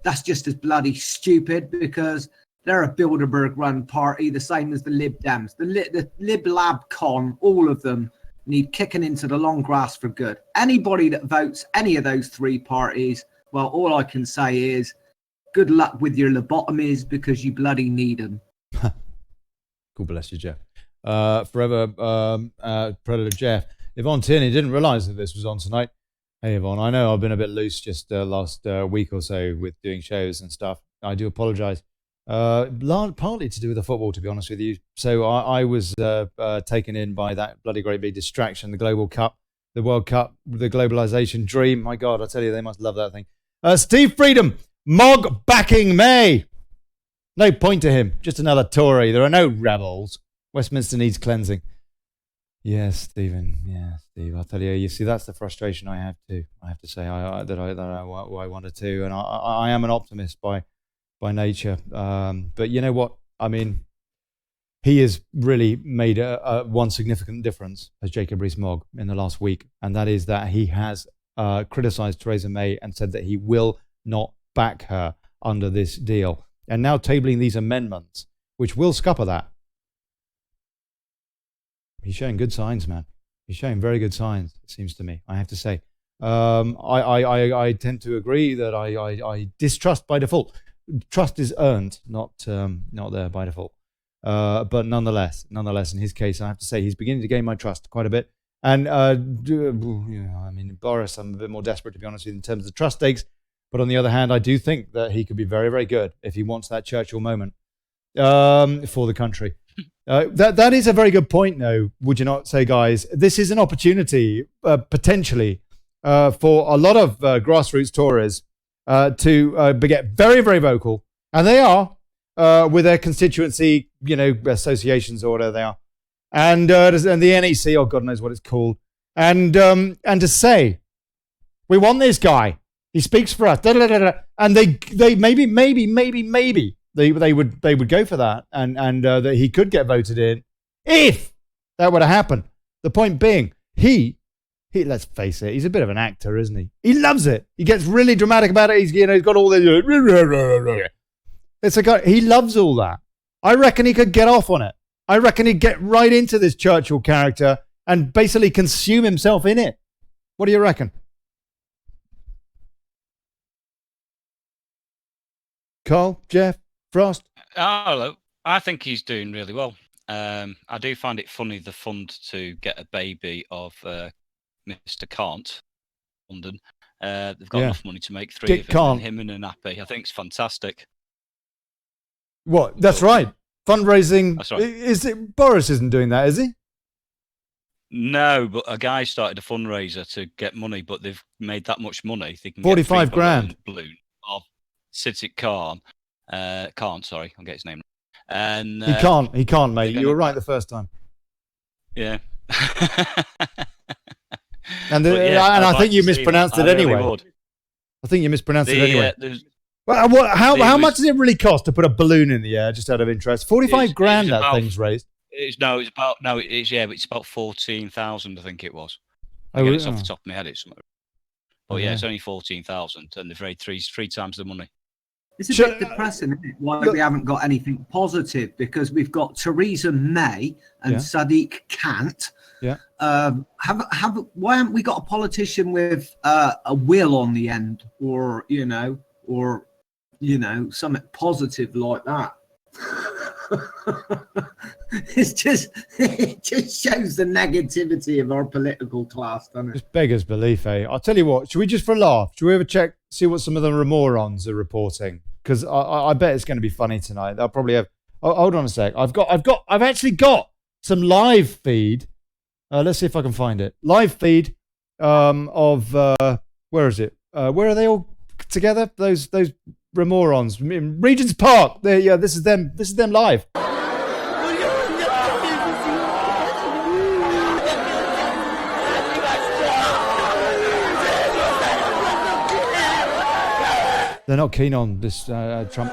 that's just as bloody stupid, because they're a Bilderberg-run party, the same as the Lib Dems. The Lib Lab Con, all of them need kicking into the long grass for good. Anybody that votes any of those 3 parties, well, all I can say is good luck with your lobotomies, because you bloody need them. God bless you, Jeff. Forever Predator Jeff. Yvonne Tierney didn't realise that this was on tonight. Hey, Yvonne, I know I've been a bit loose just last week or so with doing shows and stuff. I do apologise. Partly to do with the football, to be honest with you. So I was taken in by that bloody great big distraction, the Global Cup, the World Cup, the globalisation dream. My God, I tell you, they must love that thing. Steve Freedom, Mogg backing May. No point to him, just another Tory. There are no rebels. Westminster needs cleansing. Yes, Stephen. Yeah, Steve. I'll tell you. You see, that's the frustration I have too. I have to say I wanted to, and I am an optimist by nature. But you know what? I mean, he has really made a one significant difference as Jacob Rees-Mogg in the last week, and that is that he has criticised Theresa May and said that he will not back her under this deal, and now tabling these amendments, which will scupper that. He's showing good signs, man. He's showing very good signs, it seems to me, I have to say. I tend to agree that I distrust by default. Trust is earned, not there by default. But nonetheless, in his case, I have to say he's beginning to gain my trust quite a bit. And I mean, Boris, I'm a bit more desperate, to be honest with you, in terms of the trust stakes. But on the other hand, I do think that he could be very, very good if he wants that Churchill moment for the country. That is a very good point, though, would you not say, guys? This is an opportunity, potentially, for a lot of grassroots Tories to get very, very vocal. And they are, with their constituency, associations or whatever they are. And the NEC, or God knows what it's called. And to say, we want this guy. He speaks for us. And they maybe they would go for that, and that he could get voted in if that were to happen. The point being, he let's face it, he's a bit of an actor, isn't he? He loves it. He gets really dramatic about it. He's got all the it's a guy. He loves all that. I reckon he could get off on it. I reckon he'd get right into this Churchill character and basically consume himself in it. What do you reckon? Carl, Jeff, Frost? Oh, I think he's doing really well. I do find it funny, the fund to get a baby of Mr. Kant, London. They've got enough money to make three Dick of them, and him and a nappy. I think it's fantastic. What? That's right. Fundraising. That's right. Is it Boris isn't doing that, is he? No, but a guy started a fundraiser to get money, but they've made that much money. They can 45 grand. Balloon of Siddiq Khan. Can't, sorry, I'll get his name. And he can't, mate. You were right the first time. Yeah. And I think you mispronounced it anyway. I think you mispronounced it anyway. Well, how much does it really cost to put a balloon in the air? Just out of interest, 45 grand that thing's raised. It's about 14,000. I think it was. It's off the top of my head. It's somewhere. But yeah, it's only 14,000, and they've raised three times the money. It's a bit depressing, isn't it? Why we haven't got anything positive, because we've got Theresa May and Sadiq Kant. Yeah. Why haven't we got a politician with a will on the end, or something positive like that? It just shows the negativity of our political class, doesn't it? Just beggars belief, eh? I'll tell you what. Should we just for a laugh? Should we ever check, see what some of the remorons are reporting? Because I bet it's going to be funny tonight. They'll probably have. Oh, hold on a sec. I've actually got some live feed. Let's see if I can find it. Live feed of where is it? Where are they all together? Those remorons in Regent's Park. Yeah, this is them. This is them live. They're not keen on this Trump.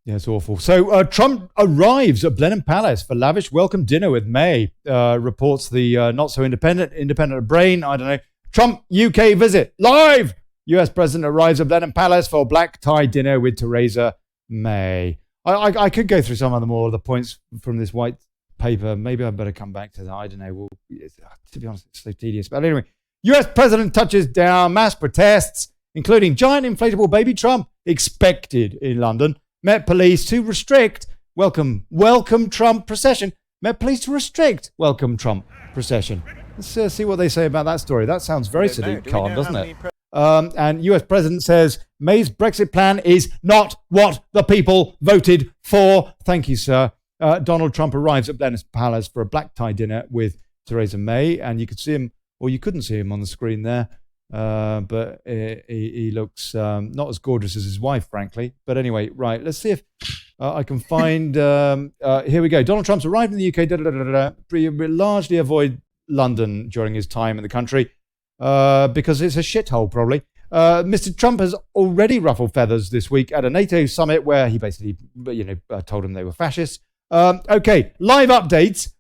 Yeah, it's awful. So Trump arrives at Blenheim Palace for lavish welcome dinner with May, reports the not so independent brain. I don't know. Trump UK visit live. US President arrives at Blenheim Palace for black tie dinner with Theresa May. I could go through some of the more of the points from this white paper. Maybe I better come back to that. I don't know. Well, to be honest, it's so tedious. But anyway, US President touches down. Mass protests, including giant inflatable baby Trump, expected in London. Met police to restrict welcome Trump procession. Met police to restrict welcome Trump procession. Let's see what they say about that story. That sounds very Sadiq Khan, doesn't it? And US President says May's Brexit plan is not what the people voted for. Thank you, sir. Donald Trump arrives at Blenheim Palace for a black tie dinner with Theresa May, and you could see him, or you couldn't see him on the screen there. But he looks not as gorgeous as his wife, frankly. But anyway, right, let's see if I can find, here we go. Donald Trump's arrived in the UK, largely avoid London during his time in the country because it's a shithole, probably. Mr. Trump has already ruffled feathers this week at a NATO summit where he basically, told them they were fascists. Okay, live updates.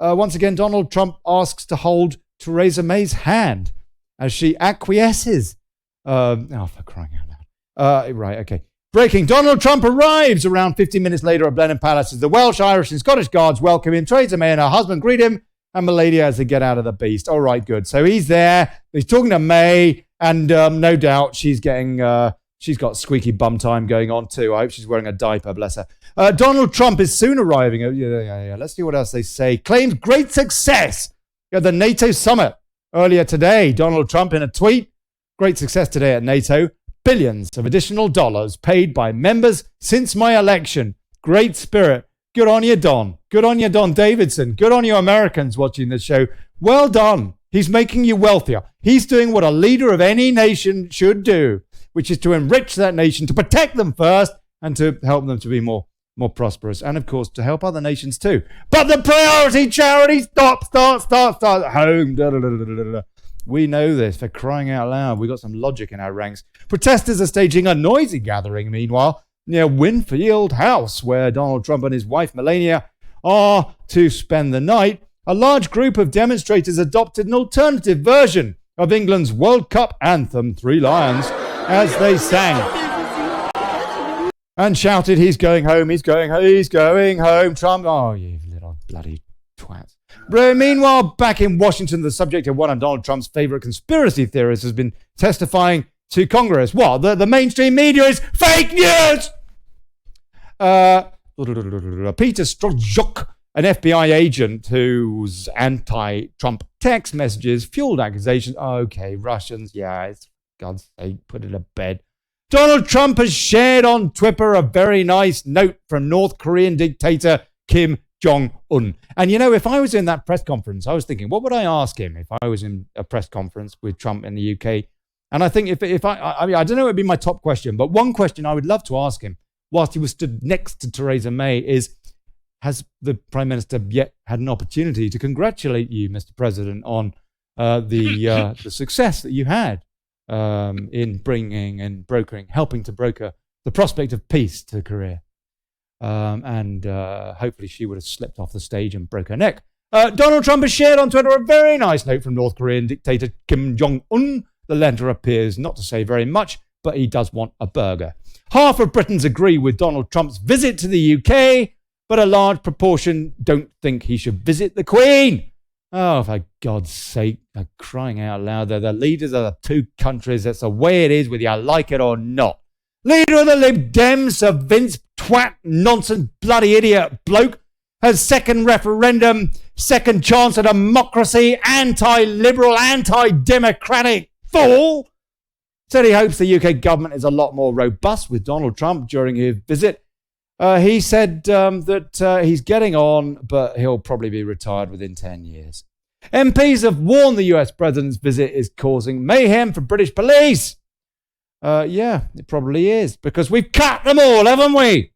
Once again, Donald Trump asks to hold Theresa May's hand as she acquiesces. For crying out loud. Right, okay. Breaking, Donald Trump arrives around 15 minutes later at Blenheim Palace as the Welsh, Irish and Scottish guards welcome him. Theresa May and her husband greet him, and Melania has to get out of the beast. All right, good. So he's there. He's talking to May, and no doubt she's got squeaky bum time going on too. I hope she's wearing a diaper, bless her. Donald Trump is soon arriving. Let's see what else they say. Claims great success at the NATO summit earlier today. Donald Trump in a tweet. Great success today at NATO. Billions of additional dollars paid by members since my election. Great spirit. Good on you, Don. Good on you, Don Davidson. Good on you, Americans watching the show. Well done. He's making you wealthier. He's doing what a leader of any nation should do, which is to enrich that nation, to protect them first, and to help them to be more prosperous. And, of course, to help other nations too. But the priority charity, stop, home. We know this, for crying out loud. We've got some logic in our ranks. Protesters are staging a noisy gathering, meanwhile, near Winfield House, where Donald Trump and his wife, Melania, are to spend the night. A large group of demonstrators adopted an alternative version of England's World Cup anthem, Three Lions, as they sang and shouted, he's going home, he's going home, Trump. Oh, you little bloody twats. Meanwhile, back in Washington, the subject of one of Donald Trump's favorite conspiracy theorists has been testifying to Congress. What? The mainstream media is fake news! Peter Strzok, an FBI agent whose anti-Trump text messages fueled accusations. Okay, Russians, it's God's sake, put it to bed. Donald Trump has shared on Twitter a very nice note from North Korean dictator Kim Jong-un. And if I was in that press conference, I was thinking, what would I ask him if I was in a press conference with Trump in the UK? And I think if I don't know, it would be my top question, but one question I would love to ask him whilst he was stood next to Theresa May is, has the Prime Minister yet had an opportunity to congratulate you, Mr. President, on the success that you had in bringing and helping to broker the prospect of peace to Korea? And hopefully she would have slipped off the stage and broke her neck. Donald Trump has shared on Twitter a very nice note from North Korean dictator Kim Jong-un. The letter appears not to say very much, but he does want a burger. Half of Britons agree with Donald Trump's visit to the UK, but a large proportion don't think he should visit the Queen. Oh, for God's sake, they're crying out loud. They're the leaders of the two countries. That's the way it is, whether you like it or not. Leader of the Lib Dems, Sir Vince twat, nonsense, bloody idiot bloke, has second referendum, second chance at democracy, anti-liberal, anti-democratic fool. Said he hopes the UK government is a lot more robust with Donald Trump during his visit. He said that he's getting on, but he'll probably be retired within 10 years. MPs have warned the US president's visit is causing mayhem for British police. It probably is, because we've cut them all, haven't we?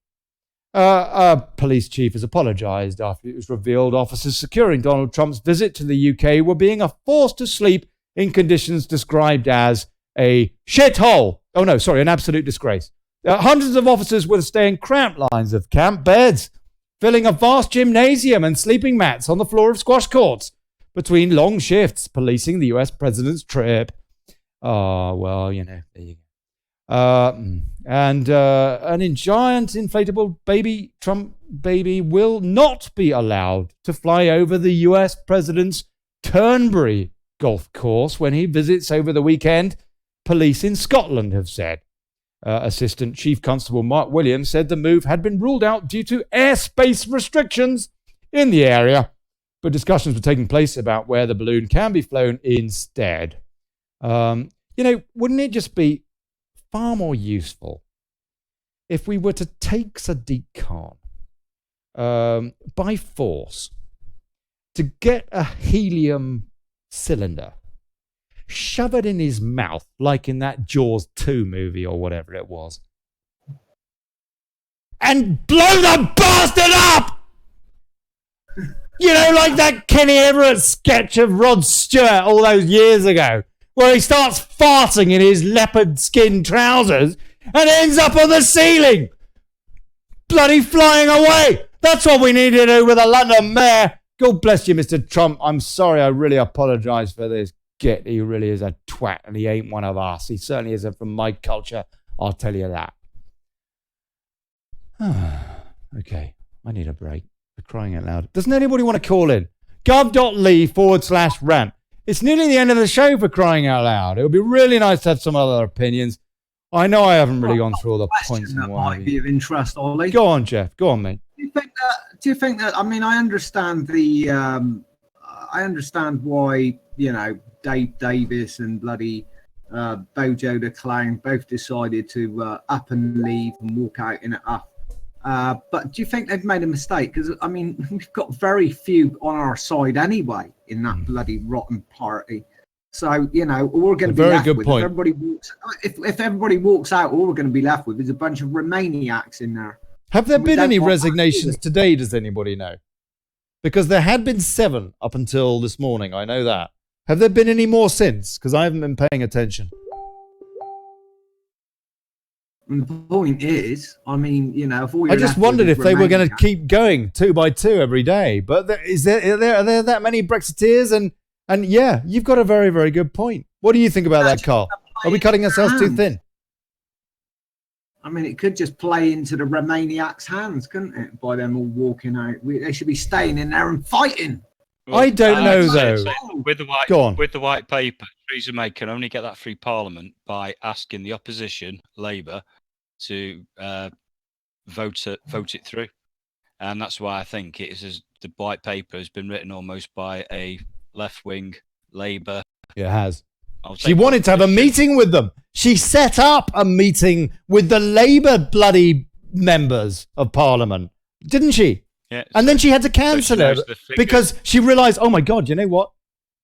A police chief has apologised after it was revealed officers securing Donald Trump's visit to the UK were being forced to sleep in conditions described as a shithole. An absolute disgrace. Hundreds of officers were staying cramped lines of camp beds, filling a vast gymnasium and sleeping mats on the floor of squash courts between long shifts, policing the US president's trip. Oh, well, there you go. And an giant inflatable baby Trump baby will not be allowed to fly over the US president's Turnberry golf course when he visits over the weekend, police in Scotland have said. Assistant Chief Constable Mark Williams said the move had been ruled out due to airspace restrictions in the area, but discussions were taking place about where the balloon can be flown instead. Wouldn't it just be far more useful if we were to take Sadiq Khan by force to get a helium cylinder, shove it in his mouth like in that Jaws 2 movie or whatever it was, and blow the bastard up. You know, like that Kenny Everett sketch of Rod Stewart all those years ago, where he starts farting in his leopard skin trousers and ends up on the ceiling, bloody flying away. That's what we need to do with a London mayor. God bless you, Mr. Trump. I'm sorry. I really apologise for this. Git, he really is a twat, and he ain't one of us. He certainly isn't from my culture. I'll tell you that. Okay, I need a break. For crying out loud. Doesn't anybody want to call in? gov.ly/rant. It's nearly the end of the show, for crying out loud. It would be really nice to have some other opinions. I know I haven't really gone through all the points. That might be of interest, Ollie. Go on, Jeff. Go on, mate. Do you think that? I mean, I understand why, you know, Dave Davis and bloody Bojo the Clown both decided to up and leave and walk out in it up. But do you think they've made a mistake? Because, I mean, we've got very few on our side anyway in that bloody rotten party. So, you know, all we're going to be left with, if everybody walks out, all we're going to be left with is a bunch of Romaniacs in there. Have there been any resignations today, does anybody know? Because there had been 7 up until this morning, I know that. Have there been any more since? Because I haven't been paying attention. And the point is, I mean, you know, if all I just wondered if they were going to keep going 2 by 2 every day. But are there that many Brexiteers? And yeah, you've got a very, very good point. What do you think about that, Carl? Are we cutting ourselves too thin? I mean, it could just play into the Romaniacs' hands, couldn't it? By them all walking out, they should be staying in there and fighting. Well, I don't know though. With the white paper, Theresa May can only get that through Parliament by asking the opposition, Labour, to vote it through, and that's why I think it is the white paper has been written almost by a left-wing Labour. It has. She wanted to have a meeting with them. She set up a meeting with the Labour bloody members of Parliament, didn't she? Yeah. And then she had to cancel it because she realised, oh my God, you know what?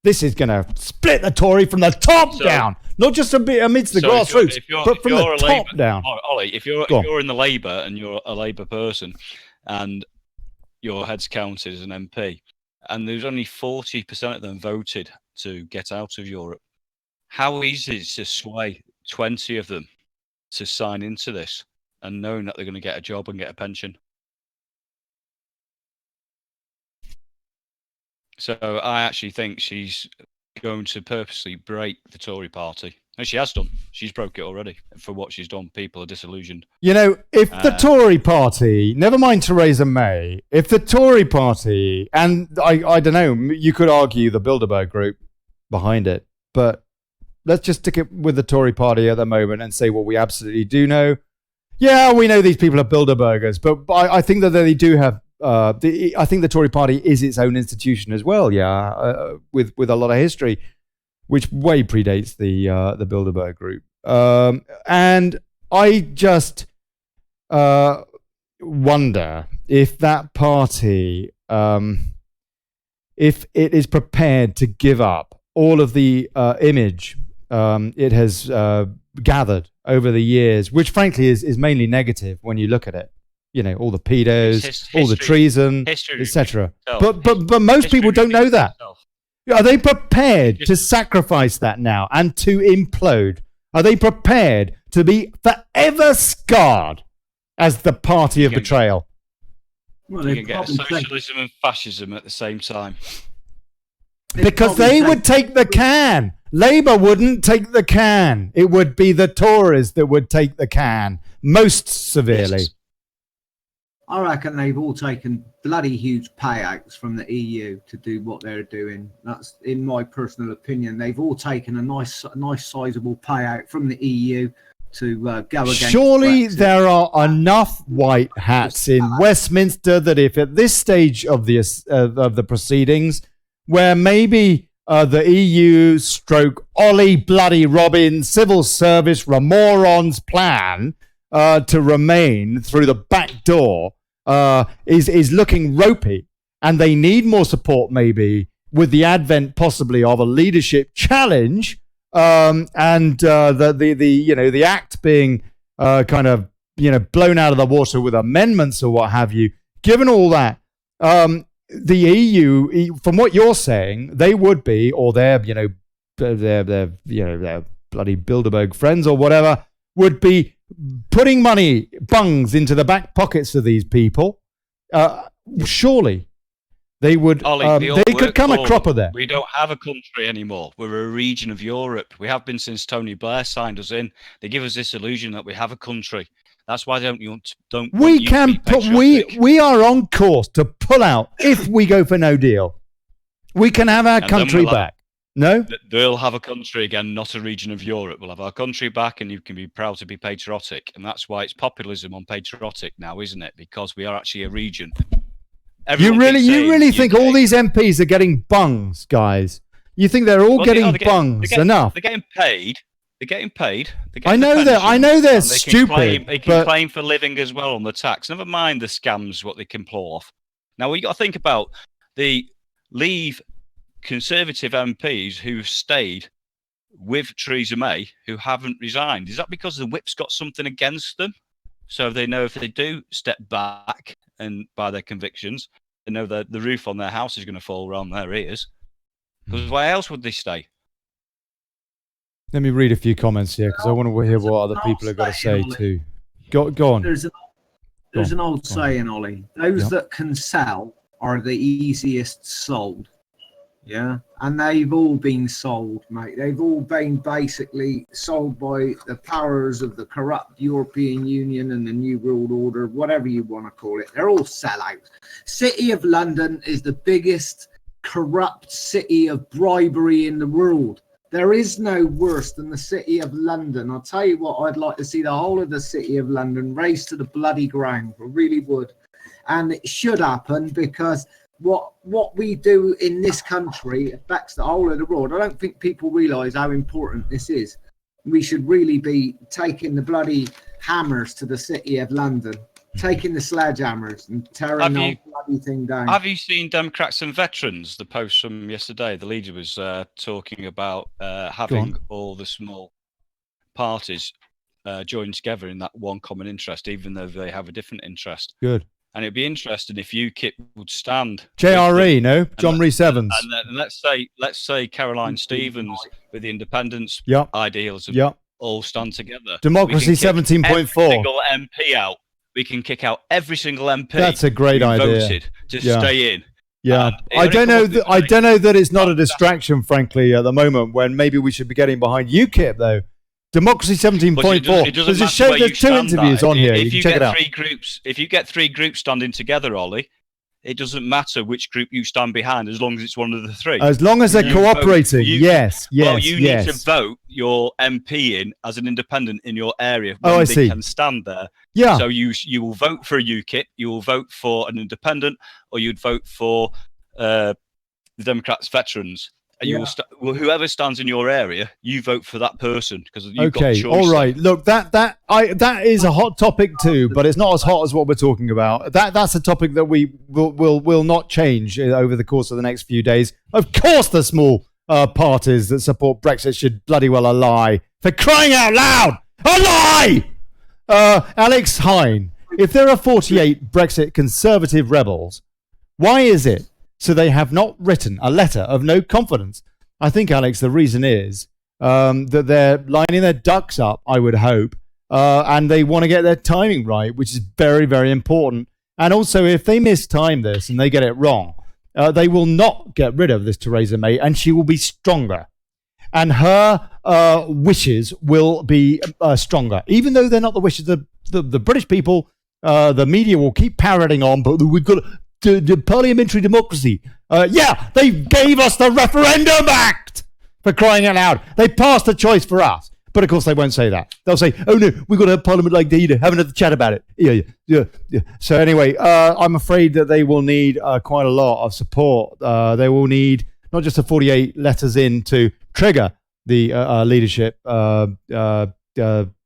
This is going to split the Tory from the top down, not just a bit amidst the grassroots, but from the top down. Ollie, if you're in the Labour and you're a Labour person, and your head's counted as an MP, and there's only 40% of them voted to get out of Europe, how easy is it to sway 20 of them to sign into this and knowing that they're going to get a job and get a pension? So I actually think she's going to purposely break the Tory party. And she has done. She's broke it already. For what she's done, people are disillusioned. You know, if the Tory party, never mind Theresa May, if the Tory party, and I don't know, you could argue the Bilderberg group behind it, but let's just stick it with the Tory party at the moment and say what we absolutely do know. Yeah, we know these people are Bilderbergers, but I think that they do have. I think the Tory party is its own institution as well. Yeah, with a lot of history, which way predates the Bilderberg group. And I just wonder if that party, if it is prepared to give up all of the image it has gathered over the years, which frankly is mainly negative when you look at it. You know, all the pedos, all the treason, etc. But most people don't know that. Are they prepared to sacrifice that now and to implode? Are they prepared to be forever scarred as the party of betrayal? Well, you can get socialism and fascism at the same time. Because they would take the can. Labour wouldn't take the can. It would be the Tories that would take the can most severely. Yes. I reckon they've all taken bloody huge payouts from the EU to do what they're doing. That's, in my personal opinion, they've all taken a nice sizable payout from the EU to go against Surely Brexit. There are enough white hats in Westminster that if at this stage of the proceedings, where maybe the EU / Ollie bloody Robin civil service remorons plan to remain through the back door is looking ropey, and they need more support maybe with the advent possibly of a leadership challenge, and the act being kind of blown out of the water with amendments or what have you, given all that, the EU, from what you're saying, they would be, or their bloody Bilderberg friends or whatever, would be putting money, bungs, into the back pockets of these people. Surely they would. Ollie, they could come a cropper there. We don't have a country anymore. We're a region of Europe. We have been since Tony Blair signed us in. They give us this illusion that we have a country. That's why they don't. We can put. We are on course to pull out if we go for no deal. We can have our country back. No, they'll have a country again, not a region of Europe. We'll have our country back, and you can be proud to be patriotic. And that's why it's populism on patriotic now, isn't it? Because we are actually a region. You really think all these MPs are getting bungs, guys? You think they're all getting bungs enough? They're getting paid. They're getting paid. I know they're stupid. They can claim for living as well on the tax. Never mind the scams, what they can pull off. Now, you got to think about the Leave Conservative MPs who've stayed with Theresa May, who haven't resigned. Is that because the whip's got something against them? So they know if they do step back and by their convictions, they know that the roof on their house is going to fall around their ears. Because why else would they stay? Let me read a few comments here because I want to hear what other people have got to say too. Go on. There's an old saying, Ollie. Those that can sell are the easiest sold. Yeah, and they've all been sold, mate. They've all been basically sold by the powers of the corrupt European Union and the New World Order, whatever you want to call it. They're all sellouts. City of London is the biggest corrupt city of bribery in the world. There is no worse than the City of London. I'll tell you what, I'd like to see the whole of the City of London raised to the bloody ground. I really would. And it should happen because what we do in this country affects the whole of the world. I don't think people realise how important this is. We should really be taking the bloody hammers to the City of London, taking the sledgehammers and tearing the bloody thing down. Have you seen Democrats and Veterans, the post from yesterday? The leader was talking about having all the small parties join together in that one common interest, even though they have a different interest. Good. And it'd be interesting if UKIP would stand. JRE, no? John Rhys Evans. And let's say Caroline Stevens with the independence ideals all stand together. Democracy 17.4. Every single MP out. We can kick out every single MP. That's a great idea. Voted to stay in. Yeah, I don't know that it's not a distraction, frankly, at the moment. When maybe we should be getting behind UKIP though. Democracy 17.4. There's a show. There's 2 interviews on here. You can check it out. If you get 3 groups standing together, Ollie, it doesn't matter which group you stand behind as long as it's one of the 3. As long as they're cooperating. Yes. Well, you need to vote your MP in as an independent in your area when they can stand there. Yeah. So you will vote for a UKIP, you will vote for an independent, or you'd vote for the Democrats Veterans. And you will whoever stands in your area, you vote for that person because you've got choice. All right. Look, that is a hot topic too, but it's not as hot as what we're talking about. That's a topic that we will not change over the course of the next few days. Of course, the small parties that support Brexit should bloody well lie. For crying out loud, a lie! Alex Hine, if there are 48 Brexit conservative rebels, why is it? So they have not written a letter of no confidence. I think, Alex, the reason is that they're lining their ducks up, I would hope, and they want to get their timing right, which is very, very important. And also, if they mistime this and they get it wrong, they will not get rid of this Theresa May, and she will be stronger. And her wishes will be stronger, even though they're not the wishes of the British people. The media will keep parroting on, but we've got the parliamentary democracy. They gave us the Referendum Act, for crying out loud. They passed a choice for us. But of course they won't say that. They'll say, oh no, we've got to have Parliament like they have another chat about it. Yeah. So anyway, I'm afraid that they will need quite a lot of support. They will need not just the 48 letters in to trigger the leadership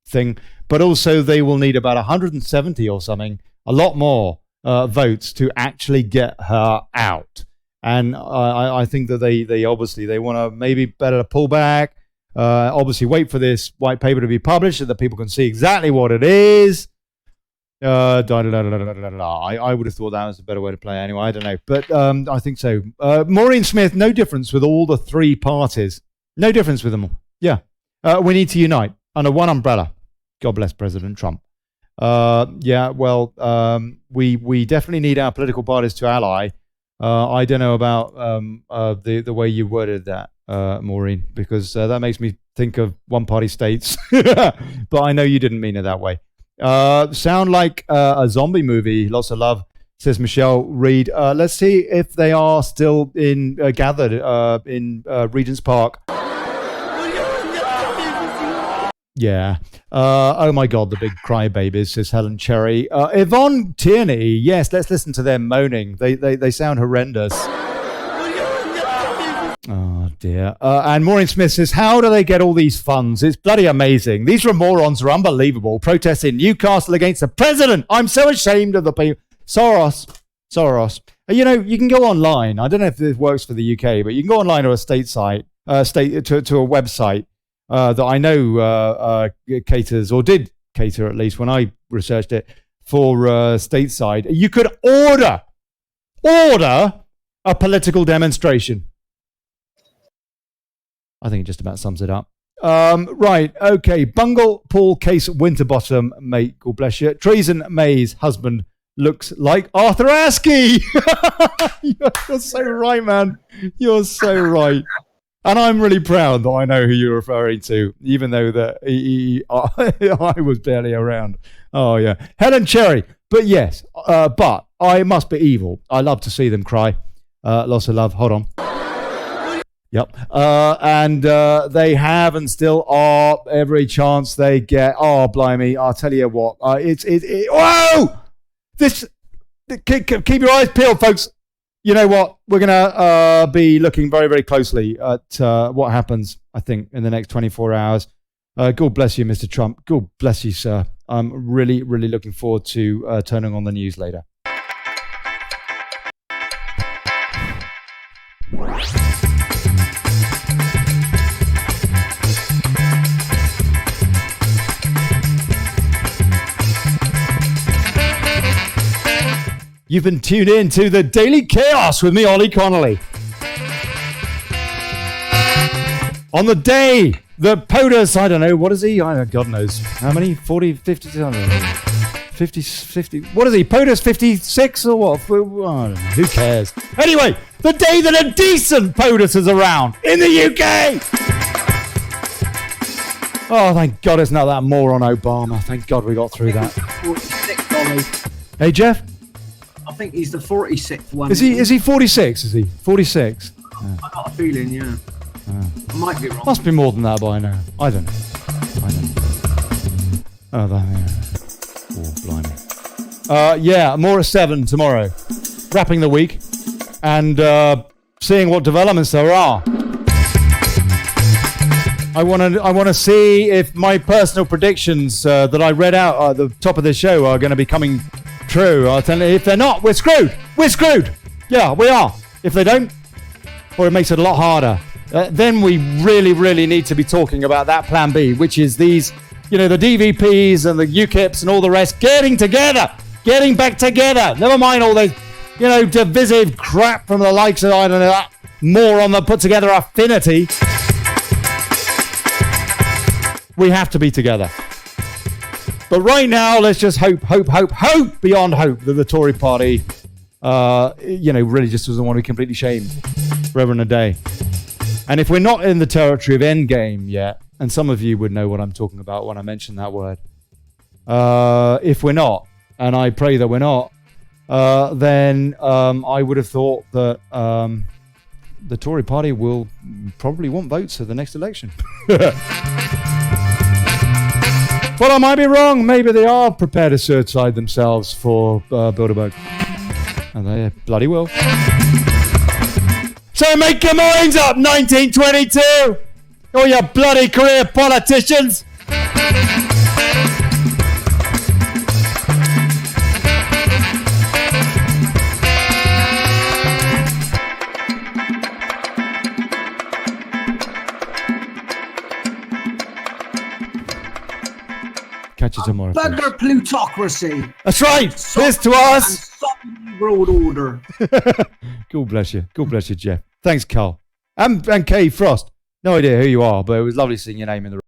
thing, but also they will need about 170 or something, a lot more votes to actually get her out. And I think that they obviously they want to maybe better pull back. Obviously wait for this white paper to be published so that people can see exactly what it is. I would have thought that was a better way to play anyway. I don't know. But I think so. Maureen Smith, no difference with all the three parties. No difference with them all. Yeah. We need to unite under one umbrella. God bless President Trump. Yeah, well, we definitely need our political parties to ally. I don't know about the way you worded that, Maureen, because that makes me think of one-party states. But I know you didn't mean it that way. Sound like a zombie movie. Lots of love, says Michelle Reed. Let's see if they are still gathered in Regent's Park. Yeah. Oh my God, the big crybabies, says Helen Cherry. Yvonne Tierney. Yes, let's listen to them moaning. They sound horrendous. Oh dear. And Maureen Smith says, how do they get all these funds? It's bloody amazing. These morons are unbelievable. Protesting Newcastle against the president. I'm so ashamed of the people. Soros. You know, you can go online. I don't know if this works for the UK, but you can go online to a state site, to a website that I know caters, or did cater at least when I researched it, for stateside. You could order a political demonstration. I think it just about sums it up. Right, okay. Bungle Paul Case Winterbottom, mate, God bless you. Treason May's husband looks like Arthur Askey. You're so right, man. You're so right. And I'm really proud that I know who you're referring to, even though that I was barely around. Oh, yeah. Helen Cherry. But yes, but I must be evil. I love to see them cry. Lots of love. Hold on. Yep. And they have and still are every chance they get. Oh, blimey. I'll tell you what. Whoa! Keep your eyes peeled, folks. You know what? We're going to be looking very, very closely at what happens, I think, in the next 24 hours. God bless you, Mr. Trump. God bless you, sir. I'm really, really looking forward to turning on the news later. You've been tuned in to the Daily Chaos with me, Olly Connelly. On the day that POTUS, I don't know, what is he? God knows. How many? 40, 50, I don't know. 50, what is he? POTUS 56 or what? I don't know. Who cares? Anyway, the day that a decent POTUS is around in the UK. Oh, thank God it's not that moron Obama. Thank God we got through that. Hey, Jeff? I think he's the 46th one. Is he 46? Is he 46? I got a feeling, yeah. I might be wrong. Must be more than that by now. I don't know. Oh, yeah. Oh, blimey. Yeah, more at 7 tomorrow. Wrapping the week and seeing what developments there are. I want to see if my personal predictions that I read out at the top of the show are going to be coming true. I'll tell you, if they're not, we're screwed. We're screwed. Yeah, we are. If they don't, or it makes it a lot harder, then we really, really need to be talking about that plan B, which is these, you know, the DVPs and the UKIPs and all the rest getting together, getting back together. Never mind all those, you know, divisive crap from the likes of, I don't know, that moron that put together Affinity. We have to be together. But right now, let's just hope beyond hope that the Tory party, really just doesn't want to be completely shamed forever and a day. And if we're not in the territory of endgame yet, and some of you would know what I'm talking about when I mention that word, if we're not, and I pray that we're not, then I would have thought that the Tory party will probably want votes at the next election. Well, I might be wrong. Maybe they are prepared to suicide themselves for Bilderberg. And they bloody will. So make your minds up, 1922! All you bloody career politicians! Catch you tomorrow. Bugger plutocracy. That's right. Here's to us. And world order. God bless you. God bless you, Jeff. Thanks, Carl. And Kay Frost. No idea who you are, but it was lovely seeing your name in the